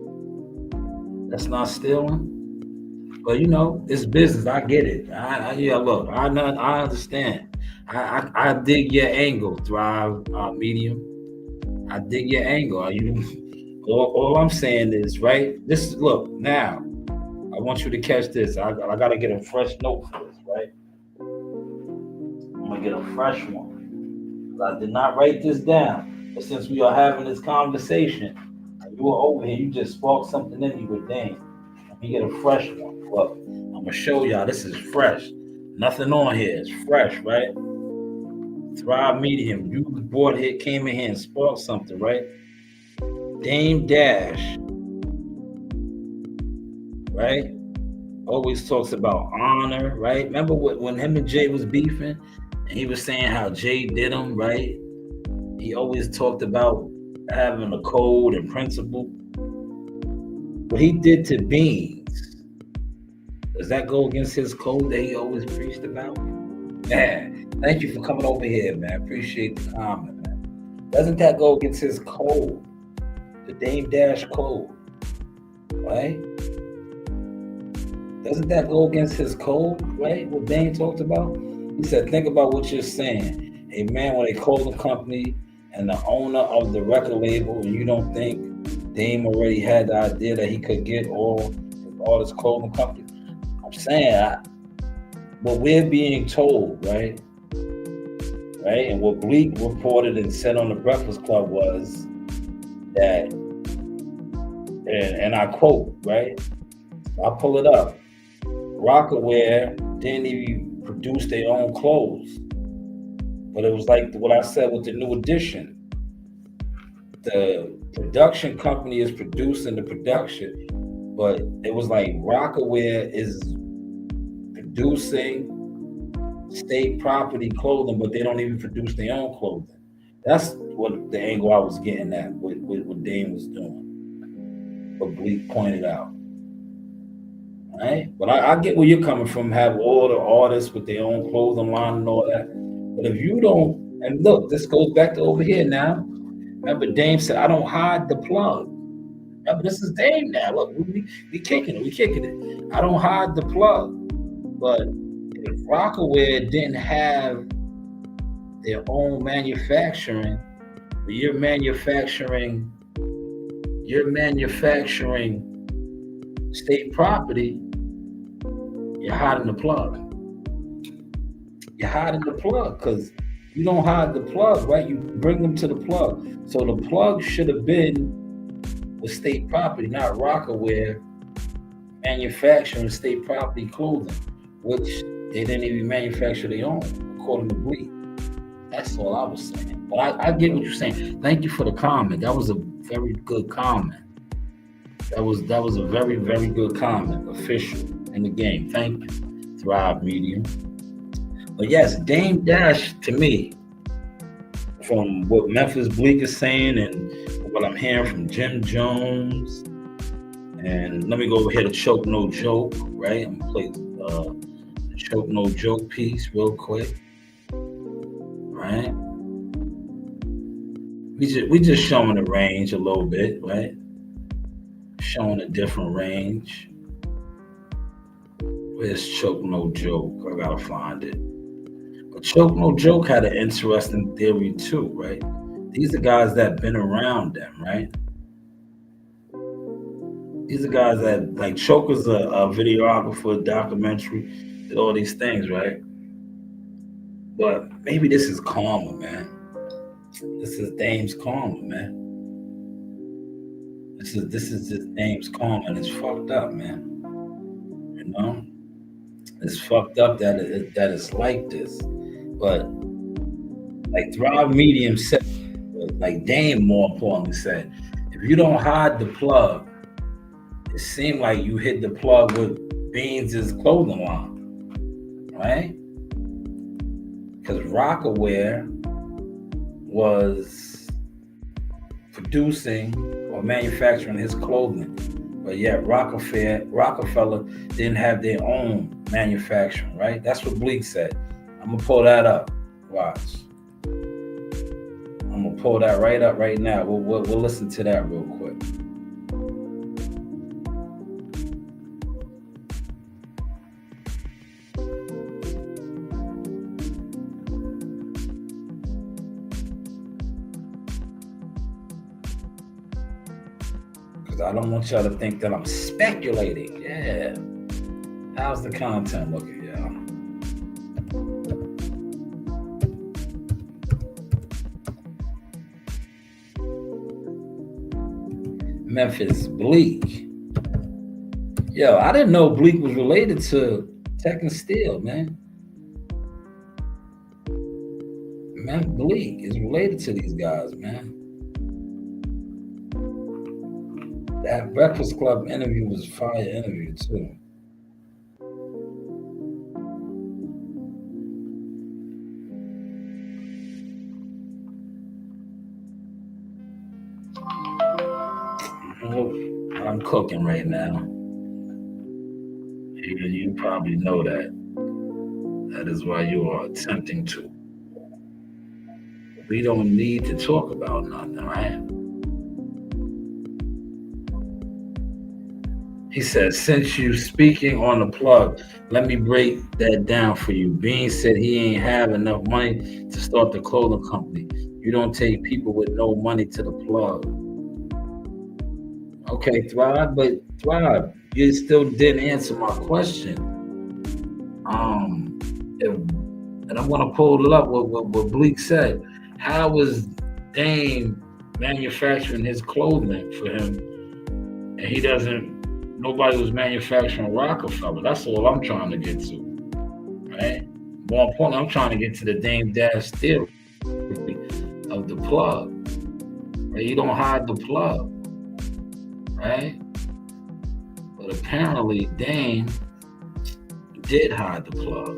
That's not stealing. But you know, it's business. I get it. Look, I understand. I dig your angle, Thrive Medium. I dig your angle. All I'm saying is, right? Look, now, I want you to catch this. I gotta get a fresh note for this, right? I'm gonna get a fresh one. I did not write this down, but since we are having this conversation, and you were over here, you just sparked something in me with Dame. Let me get a fresh one. Look, I'm gonna show y'all this is fresh. Nothing on here. It's fresh, right? Thrive Medium. You bought here, came in here and sparked something, right? Dame Dash. Right? Always talks about honor, right? Remember when him and Jay was beefing and he was saying how Jay did him, right? He always talked about having a code and principle. What he did to Beans, does that go against his code that he always preached about? Man, thank you for coming over here, man. Appreciate the comment, man. Doesn't that go against his code? The Dame Dash code, right? doesn't that go against his code, right? What Dane talked about? He said, think about what you're saying. A man with a clothing company and the owner of the record label, and you don't think Dame already had the idea that he could get all this clothing company? I'm saying, what we're being told, right? Right? And what Bleek reported and said on the Breakfast Club was that, and I quote, right? I'll pull it up. Rockaware didn't even produce their own clothes. But it was like what I said with the New Edition. The production company is producing the production, but it was like Rockaware is producing state property clothing, but they don't even produce their own clothing. That's what the angle I was getting at with what Dame was doing. What Bleek pointed out. Right? But I get where you're coming from, have all the artists with their own clothing line and all that. But if you don't, and look, this goes back to over here now. Remember, Dame said, I don't hide the plug. Remember, this is Dame now. Look, we kicking it. I don't hide the plug. But if Rockaware didn't have their own manufacturing, but you're manufacturing state property, you're hiding the plug. You're hiding the plug because you don't hide the plug, right? You bring them to the plug. So the plug should have been with state property, not Rockaware manufacturing state property clothing, which they didn't even manufacture their own, according to Bleek. That's all I was saying. But I get what you're saying. Thank you for the comment. That was a very good comment. That was a very, very good comment, official in the game. Thank you, Thrive Media. But yes, Dame Dash, to me, from what Memphis Bleek is saying and what I'm hearing from Jim Jones, and let me go over here to Choke No Joke, right? I'm gonna play the Choke No Joke piece real quick, right? We just showing the range a little bit, right? Showing a different range. Where's Choke No Joke? I gotta find it. But Choke No Joke had an interesting theory too, right? These are guys that been around them, right? These are guys that, like, Choke is a videographer, documentary, did all these things, right? But maybe this is karma, man. This is Dame's karma, man. This is just Dame's karma, and it's fucked up, man. You know? It's fucked up that it's like this. But like Thrive Medium said, like Dame more importantly said, if you don't hide the plug, it seemed like you hit the plug with Beans' clothing line, right? Because Rockaware was producing or manufacturing his clothing, but yet Rockefeller didn't have their own manufacturing, right? That's what Bleek said. I'm gonna pull that up. Watch. I'm gonna pull that right up right now. We'll listen to that real quick. Because I don't want y'all to think that I'm speculating. Yeah. How's the content looking, y'all? Memphis Bleek. Yo, I didn't know Bleek was related to Tech and Steel, man. Man, Bleek is related to these guys, man. That Breakfast Club interview was a fire interview, too. I'm cooking right now. You probably know that. That is why you are attempting to. We don't need to talk about nothing, right? He says, since you speaking on the plug, let me break that down for you. Bean said he ain't have enough money to start the clothing company. You don't take people with no money to the plug. Okay, Thrive, but Thrive, you still didn't answer my question. And I'm gonna pull it up what Bleek said. How was Dame manufacturing his clothing for him, and he doesn't? Nobody was manufacturing Rockefeller. That's all I'm trying to get to, right? More importantly, I'm trying to get to the Dame Dash theory of the plug. Right? You don't hide the plug, right? But apparently, Dame did hide the plug,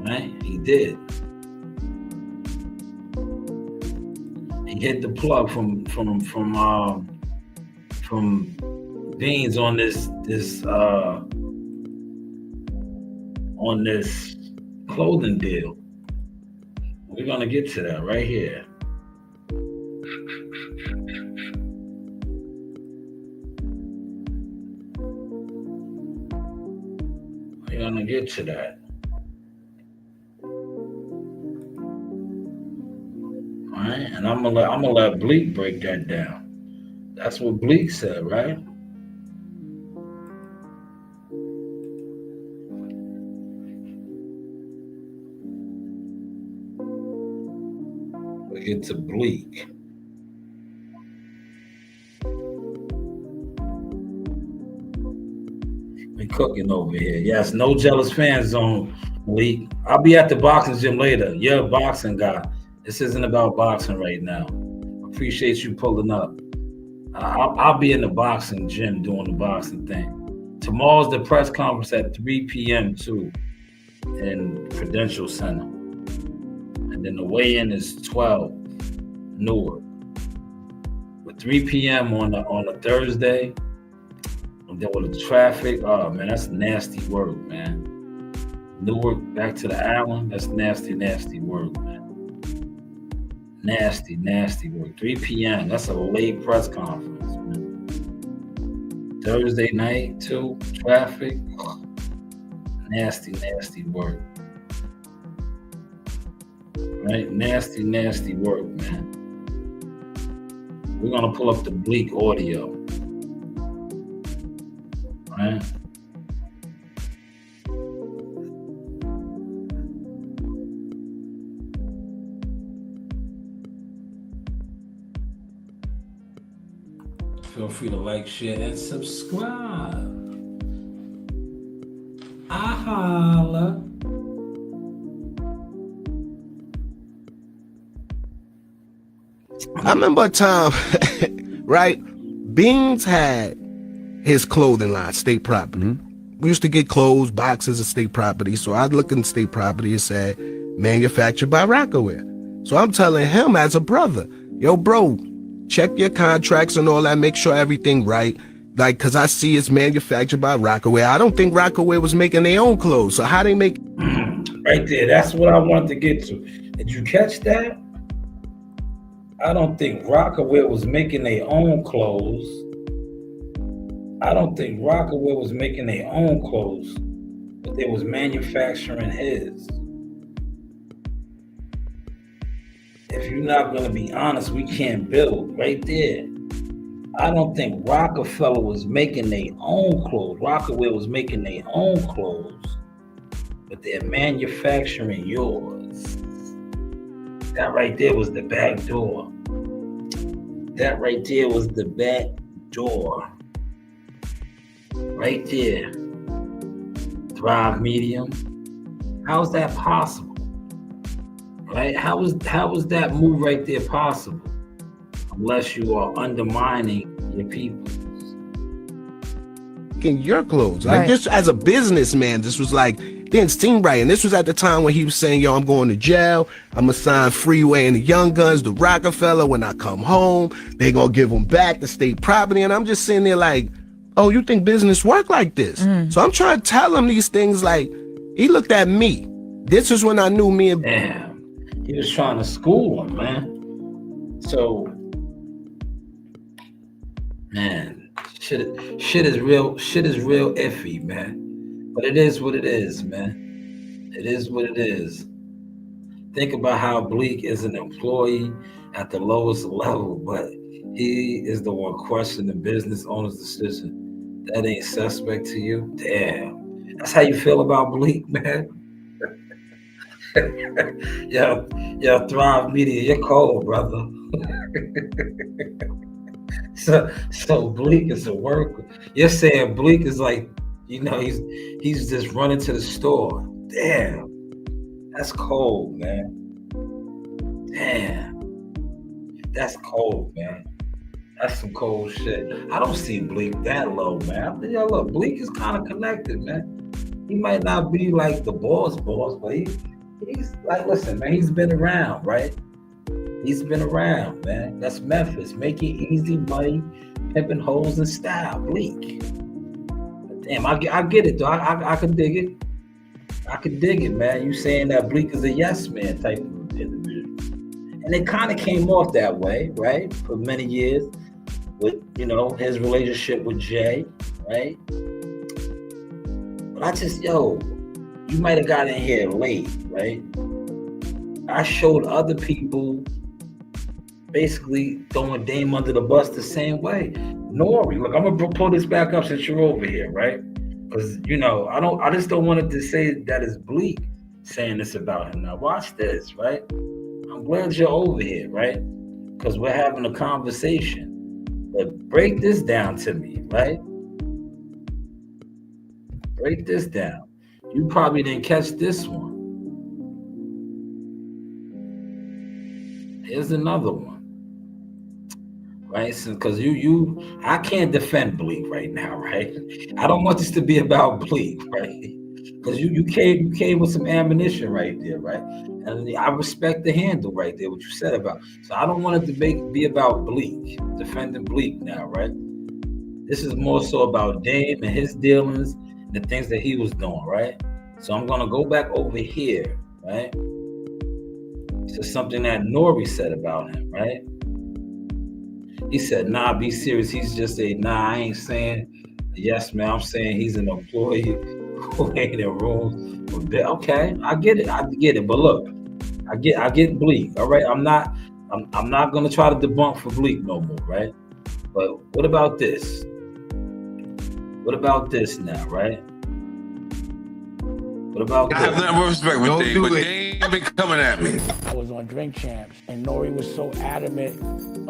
right? He did. He hid the plug from Beans on this clothing deal. We're gonna get to that right here. We're gonna get to that. All right, and I'm gonna let Bleek break that down. That's what Bleek said, right? We get to Bleek. We cooking over here. Yes, no jealous fan zone, Bleek. I'll be at the boxing gym later. You're a boxing guy. This isn't about boxing right now. Appreciate you pulling up. I'll be in the boxing gym doing the boxing thing. Tomorrow's the press conference at 3 p.m. too in Prudential Center. And then the weigh-in is 12, Newark. But 3 p.m. on a Thursday, and then with the traffic, oh man, that's nasty work, man. Newark back to the island, that's nasty, nasty work, man. Nasty, nasty work. 3 p.m. That's a late press conference, man. Thursday night, too. Traffic. Ugh. Nasty, nasty work. Right? Nasty, nasty work, man. We're going to pull up the Bleek audio. Right? Feel free to like, share, and subscribe. I holla. I remember a time, right? Beans had his clothing line, state property. We used to get clothes, boxes of state property. So I'd look in state property and say, manufactured by Rockaway. So I'm telling him as a brother, yo, bro, check your contracts and all that, make sure everything right. Like, cause I see it's manufactured by Rockaway. I don't think Rockaway was making their own clothes. So how they make? Right there, that's what I wanted to get to. Did you catch that? I don't think Rockaway was making their own clothes. I don't think Rockaway was making their own clothes, but they was manufacturing his. If you're not gonna be honest, we can't build right there. I don't think Rockefeller was making their own clothes. Rockaway was making their own clothes, but they're manufacturing yours. That right there was the back door. That right there was the back door. Right there. Thrive Medium. How is that possible? Right? How is that move right there possible? Unless you are undermining your people. In your clothes. Like, just as a businessman, this was like, didn't seem right. And this was at the time when he was saying, yo, I'm going to jail. I'm going to sign Freeway and the Young Guns, the Rockefeller. When I come home, they going to give them back the state property. And I'm just sitting there like, oh, you think business work like this? So I'm trying to tell him these things. Like, he looked at me. This is when I knew me and... Damn. He was trying to school him, man. So, man, Shit is real iffy, man. But it is what it is, man. It is what it is. Think about how Bleek is an employee at the lowest level, but he is the one questioning the business owner's decision. That ain't suspect to you? Damn. That's how you feel about Bleek, man? yo, Thrive Media, you're cold, brother. So Bleek is a worker. You're saying Bleek is like, he's just running to the store. Damn. That's cold, man. Damn. That's cold, man. That's some cold shit. I don't see Bleek that low, man. Yo, look, Bleek is kind of connected, man. He might not be like the boss, but he's like, listen, man, he's been around, right? He's been around, man. That's Memphis, making easy money, pimping hoes in style. Bleek. Damn, I get it, though. I can dig it. I can dig it, man. You saying that Bleek is a yes man type of individual. And it kind of came off that way, right? For many years with, his relationship with Jay, right? But I just, you might have got in here late, right? I showed other people basically throwing Dame under the bus the same way. Nori, look, I'm gonna pull this back up since you're over here, right? Because I just don't want it to say that it's Bleek saying this about him. Now watch this, right? I'm glad you're over here, right? Because we're having a conversation. But break this down to me, right? Break this down. You probably didn't catch this one. Here's another one. Right? Because I can't defend Bleek right now, right? I don't want this to be about Bleek, right? Because you came with some ammunition right there, right? And I respect the handle right there, what you said about. So I don't want it to be about Bleek, defending Bleek now, right? This is more so about Dame and his dealings, and the things that he was doing, right? So I'm gonna go back over here, right? To something that Nori said about him, right? He said, nah, be serious. He's just I ain't saying yes, man. I'm saying he's an employee who ain't in rooms. Okay, I get it. But look, I get Bleek. All right, I'm not gonna try to debunk for Bleek no more, right? But what about this? What about this now, right? What about I have nothing but respect with Dame, but Dame been coming at me. I was on Drink Champs, and Nori was so adamant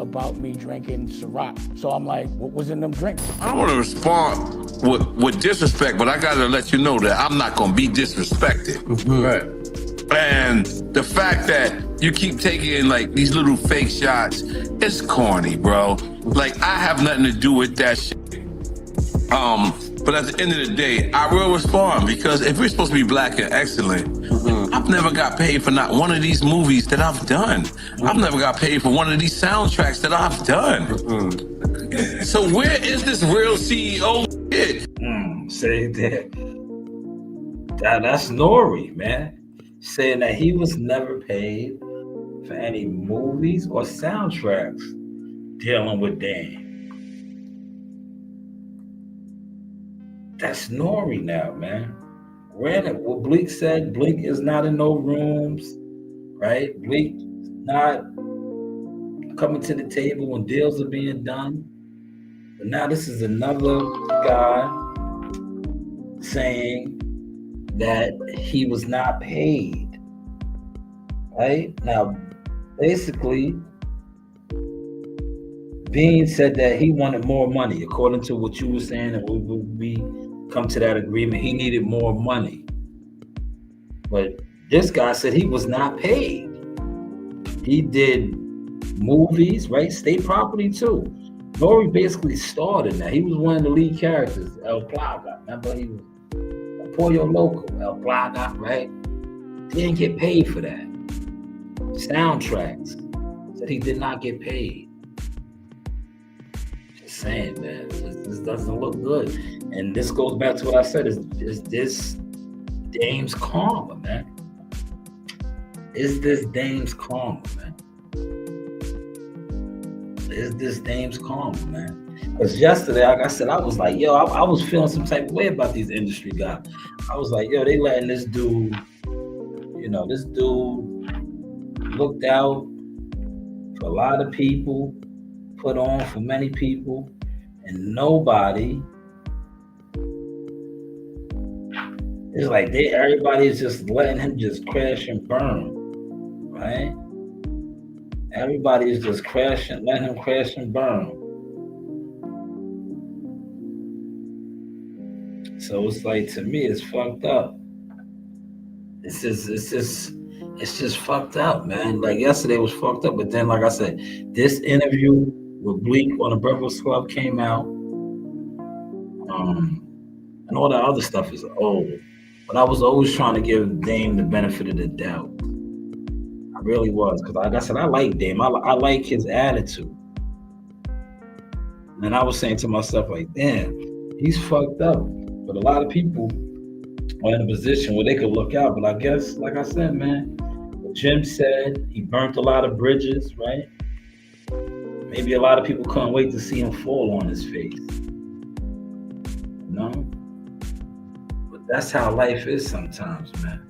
about me drinking Ciroc. So I'm like, what was in them drinks? I don't want to respond with disrespect, but I got to let you know that I'm not going to be disrespected. Right. And the fact that you keep taking like these little fake shots, it's corny, bro. Like, I have nothing to do with that shit. But at the end of the day, I will respond, because if we're supposed to be black and excellent, I've never got paid for not one of these movies that I've done. I've never got paid for one of these soundtracks that I've done. So where is this real CEO shit? Say that's Nori, man. Saying that he was never paid for any movies or soundtracks dealing with Dame. That's Nori now, man. Granted, what Bleek said, Bleek is not in no rooms, right? Bleek not coming to the table when deals are being done. But now this is another guy saying that he was not paid, right? Now, basically, Bean said that he wanted more money, according to what you were saying, and we come to that agreement. He needed more money. But this guy said he was not paid. He did movies, right? State property too. Nori basically starred in that. He was one of the lead characters, El Plaga. Remember, he was Pollo Loco, El Plaga, right? He didn't get paid for that. Soundtracks said he did not get paid. Just saying, man, this doesn't look good. And this goes back to what I said, is this Dame's karma, man? Is this Dame's karma, man? is this Dame's karma, man. Because yesterday, like I said, I was like, yo, I was feeling some type of way about these industry guys. I was like, yo, they letting this dude, this dude looked out for a lot of people, put on for many people, and nobody. It's like everybody is just letting him just crash and burn, right? Everybody is just crashing, letting him crash and burn. So it's like, to me, it's fucked up. It's just fucked up, man. Like yesterday was fucked up, but then, like I said, this interview with Bleek on the Breakfast Club came out, and all that other stuff is old. But I was always trying to give Dame the benefit of the doubt. I really was, because like I said, I like Dame. I like his attitude. And I was saying to myself, like, damn, he's fucked up. But a lot of people are in a position where they could look out. But I guess, like I said, man, what Jim said, he burnt a lot of bridges, right? Maybe a lot of people couldn't wait to see him fall on his face. But that's how life is sometimes, man.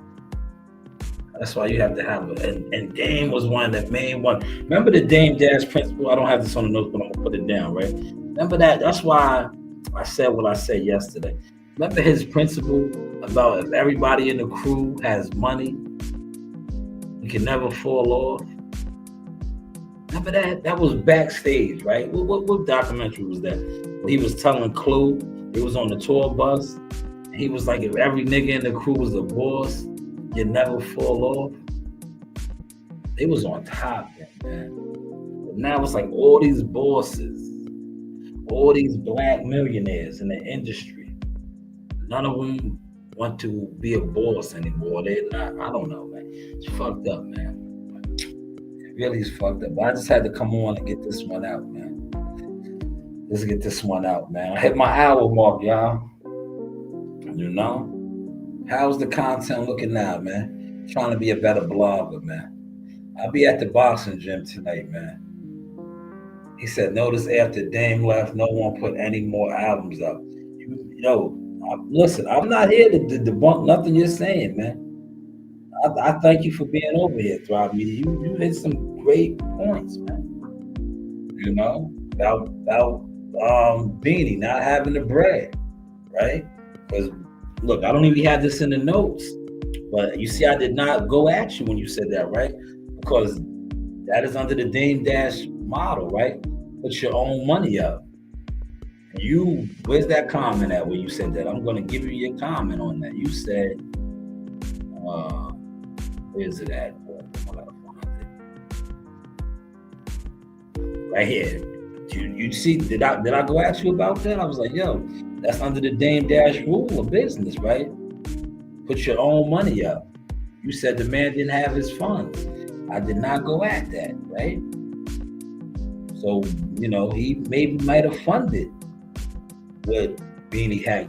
That's why you have to have and Dame was one of the main ones. Remember the Dame Dash principle? I don't have this on the notes, but I'm gonna put it down, right? Remember that? That's why I said what I said yesterday. Remember his principle about if everybody in the crew has money, you can never fall off. Remember that? That was backstage, right? What documentary was that? He was telling Clue, he was on the tour bus, and he was like, if every nigga in the crew was a boss, you never fall off. They was on top then, man. But now it's like all these bosses, all these black millionaires in the industry, none of them want to be a boss anymore. They're not, I don't know, man. It's fucked up, man. It really is fucked up. But I just had to come on and get this one out, man. Let's get this one out, man. I hit my hour mark, y'all. How's the content looking now, man? Trying to be a better blogger, man. I'll be at the boxing gym tonight, man. He said, notice after Dame left, no one put any more albums up. Listen, I'm not here to debunk nothing you're saying, man. I thank you for being over here, Thrive Media. You hit some great points, man. About Beanie not having the bread, right? Because look, I don't even have this in the notes, but you see, I did not go at you when you said that, right? Because that is under the Dame Dash model, right? Put your own money up. Where's that comment at where you said that? I'm going to give you your comment on that. You said, where's it at? Right here. You see, did I go at you about that? I was like, yo, that's under the Dame Dash rule of business, right? Put your own money up. You said the man didn't have his funds. I did not go at that, right? So, he maybe might have funded what Beanie had.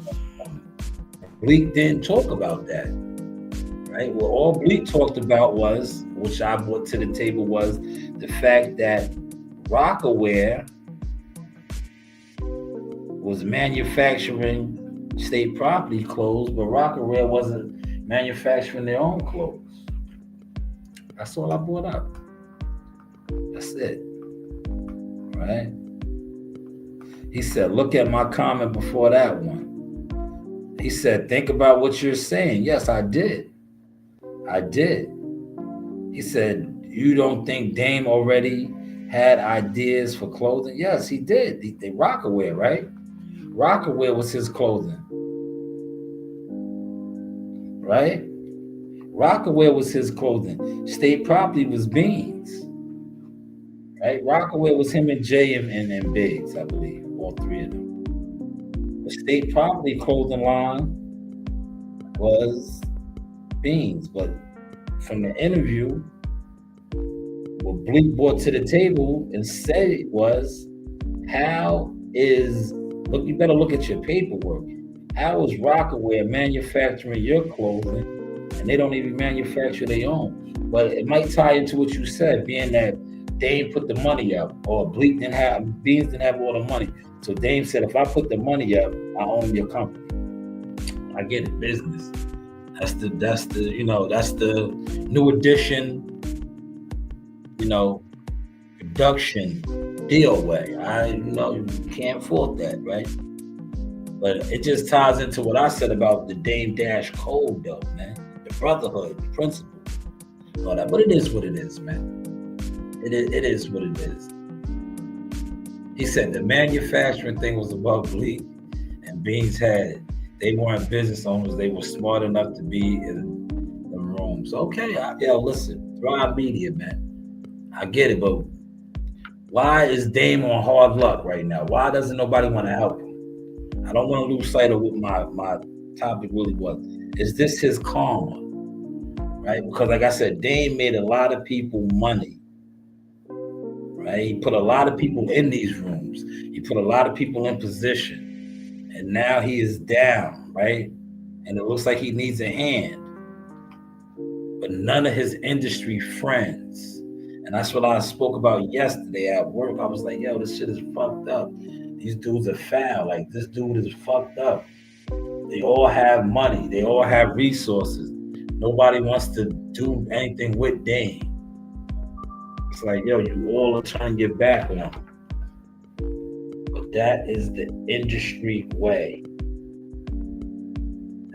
Bleek didn't talk about that, right? Well, all Bleek talked about was, which I brought to the table, was the fact that Rockaware was manufacturing state property clothes, but Rockaware wasn't manufacturing their own clothes. That's all I brought up. That's it. Right? He said, look at my comment before that one. He said, think about what you're saying. Yes, I did. He said, you don't think Dame already had ideas for clothing? Yes, he did. They Rockaware, right? Rockaware was his clothing. Right? Rockaware was his clothing. State Property was Beans. Right? Rockaware was him and Jay and Biggs, I believe. All three of them. The State Property clothing line was Beans. But from the interview, what Bleek brought to the table and said it was, you better look at your paperwork. How is Rockaware manufacturing your clothing and they don't even manufacture their own? But it might tie into what you said, being that Dame put the money up, or Bleek Beans didn't have all the money. So Dame said, if I put the money up, I own your company. I get it, business. That's the new edition, production deal way. You can't fault that, right? But it just ties into what I said about the Dame Dash code, though, man. The brotherhood, the principle, all that. But it is what it is, man. It is what it is. He said the manufacturing thing was above Bleek, and Beans had it. They weren't business owners. They were smart enough to be in the rooms. Okay, listen, Thrive Media, man. I get it, but why is Dame on hard luck right now? Why doesn't nobody want to help him? I don't want to lose sight of what my topic really was. Is this his karma? Right? Because like I said, Dame made a lot of people money. Right? He put a lot of people in these rooms. He put a lot of people in position. And now he is down, right? And it looks like he needs a hand. But none of his industry friends. And that's what I spoke about yesterday at work. I was like, yo, this shit is fucked up. These dudes are foul. Like, this dude is fucked up. They all have money. They all have resources. Nobody wants to do anything with Dame. It's like, yo, you all are turning your back on him. But that is the industry way.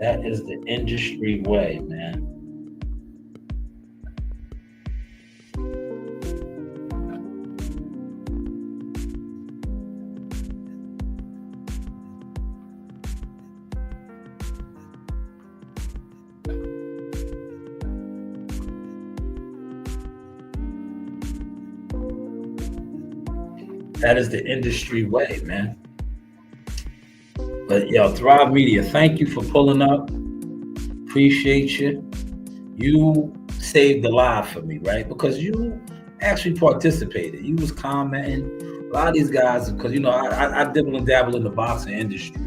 That is the industry way, man. That is the industry way, man. But yo, Thrive Media, thank you for pulling up. Appreciate you. You saved the live for me, right? Because you actually participated. You was commenting. A lot of these guys, because I dibble and dabble in the boxing industry.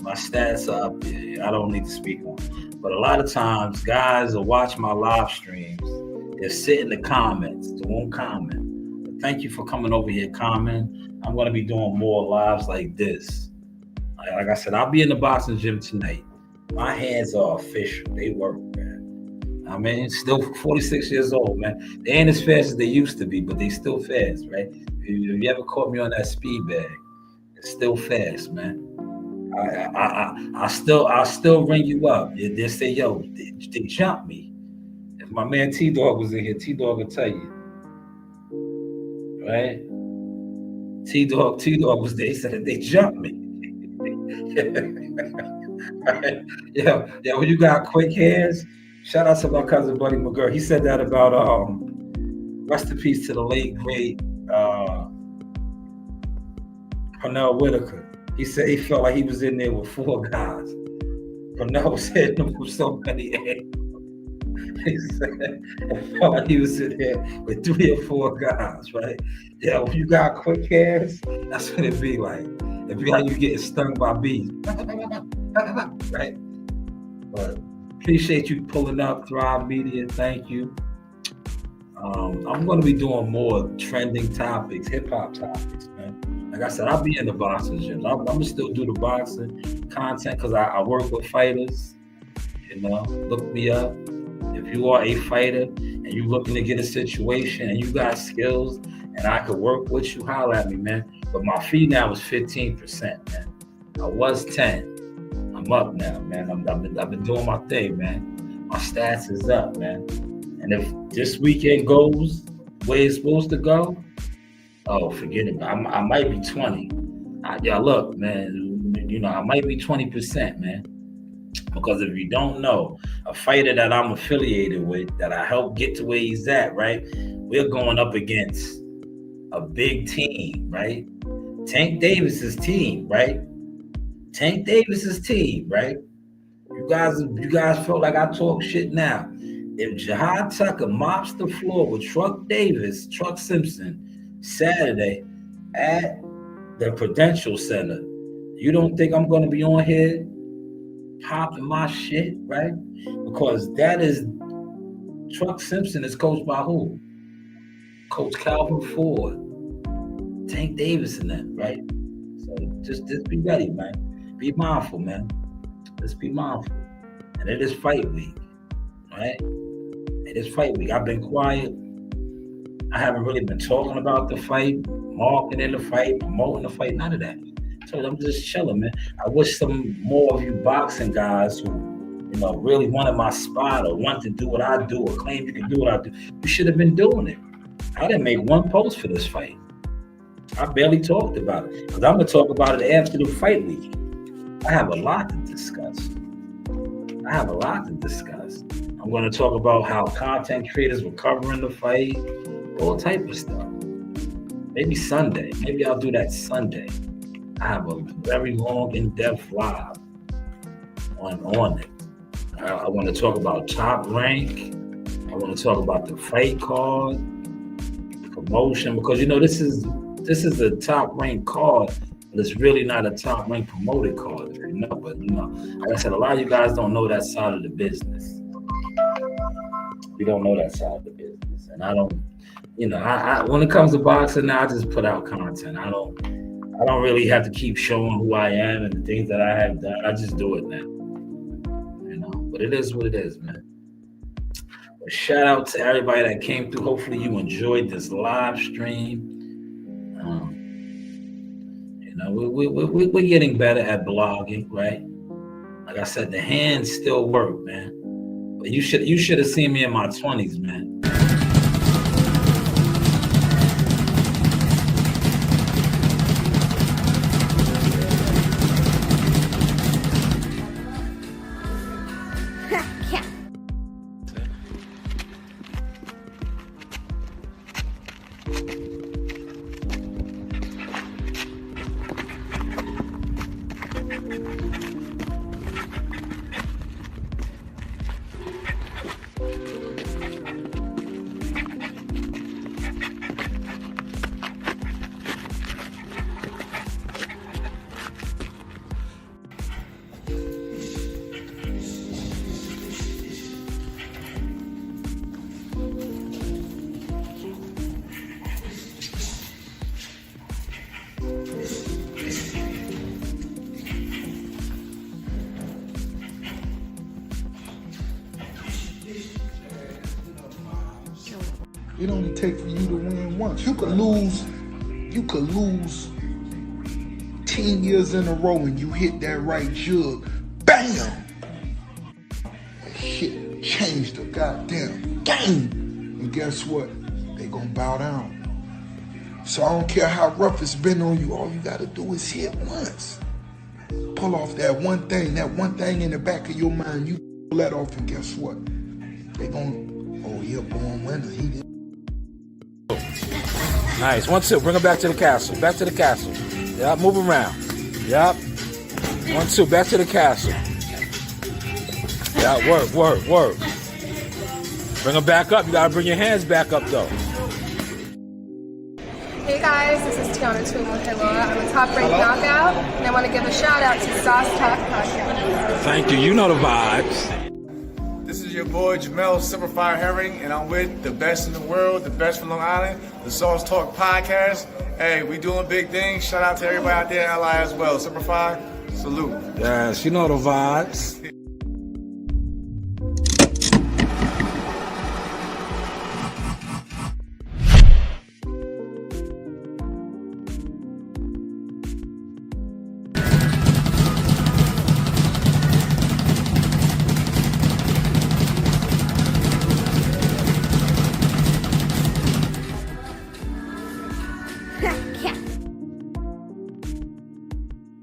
My stats are up there. I don't need to speak on it. But a lot of times, guys will watch my live streams. They'll sit in the comments. They won't comment. Thank you for coming over here, Carmen. I'm going to be doing more lives like this. Like I said, I'll be in the boxing gym tonight. My hands are official. They work, man. I mean, still 46 years old, man. They ain't as fast as they used to be, but they still fast, right? If you ever caught me on that speed bag, it's still fast, man. I'll still ring you up. They say, yo, they jumped me. If my man T-Dog was in here, T-Dog will tell you. Right? T-Dog was there. He said they jumped me. Right? Yeah, when you got quick hands, shout out to my cousin Buddy McGurk. He said that about rest in peace to the late great Pernell Whitaker. He said he felt like he was in there with 4 guys. Pernell was hitting him with so many angles. He said it felt like he was in there with 3 or 4 guys, right? Yeah, when you got quick hands, that's what it be like. It be like you getting stung by bees, right? But appreciate you pulling up, Thrive Media. Thank you. I'm going to be doing more trending topics, hip hop topics, man. Like I said, I'll be in the boxing gyms. I'm going to still do the boxing content because I work with fighters. Look me up. If you are a fighter and you're looking to get a situation and you got skills and I could work with you, holler at me, man. But my fee now is 15%, man. I was 10. I'm up now, man. I've been doing my thing, man. My stats is up, man. And if this weekend goes the way it's supposed to go, oh, forget it. I might be 20. Look, man, I might be 20%, man. Because if you don't know, a fighter that I'm affiliated with, that I helped get to where he's at, right? We're going up against a big team, right? Tank Davis's team, right? Tank Davis's team, right? You guys felt like I talk shit now. If Jihad Tucker mops the floor with Truck Simpson, Saturday at the Prudential Center, you don't think I'm going to be on here popping my shit, right? Because that is Truck Simpson is coached by who? Coach Calvin Ford, Tank Davis and them, right? So just be ready, man. Be mindful, man. Let's be mindful. And it is fight week, right? It is fight week. I've been quiet. I haven't really been talking about the fight, marketing the fight, promoting the fight, none of that. So I'm just chilling, man. I wish some more of you boxing guys who, really wanted my spot or wanted to do what I do or claim you can do what I do, you should have been doing it. I didn't make one post for this fight. I barely talked about it because I'm going to talk about it after the fight week. I have a lot to discuss. I'm going to talk about how content creators were covering the fight, all type of stuff. Maybe Sunday. Maybe I'll do that Sunday. I have a very long, in-depth live on it. I want to talk about Top Rank. I want to talk about the fight card, promotion, because this is a Top Rank card, but it's really not a Top Rank promoted card. But like I said, a lot of you guys don't know that side of the business. We don't know that side of the business, and I don't. I when it comes to boxing now, I just put out content. I don't really have to keep showing who I am and the things that I have done. I just do it now. But it is what it is, man. But shout out to everybody that came through. Hopefully you enjoyed this live stream. We're getting better at blogging, right? Like I said, the hands still work, man. But you should have seen me in my 20s, man. It only takes for you to win once. You could lose 10 years in a row and you hit that right jug. Bam! That shit changed the goddamn game. And guess what? They gonna bow down. So I don't care how rough it's been on you, all you gotta do is hit once. Pull off that one thing in the back of your mind, you pull that off and guess what? They gonna, oh yeah, born winner, he did. Nice. 1-2. Bring him back to the castle. Back to the castle. Yep. Move around. Yep. 1-2. Back to the castle. Yeah. Work. Bring him back up. You gotta bring your hands back up though. Hey guys, this is Tiana Tuimuhela. I'm a Top Rank knockout, and I want to give a shout out to Sauce Talk Podcast. Thank you. You know the vibes. This is your boy Jamel Simplify Herring, and I'm with the best in the world, the best from Long Island, the Sauce Talk Podcast. Hey, we doing big things. Shout out to everybody out there in LI as well. Simplify, salute. Yes, you know the vibes.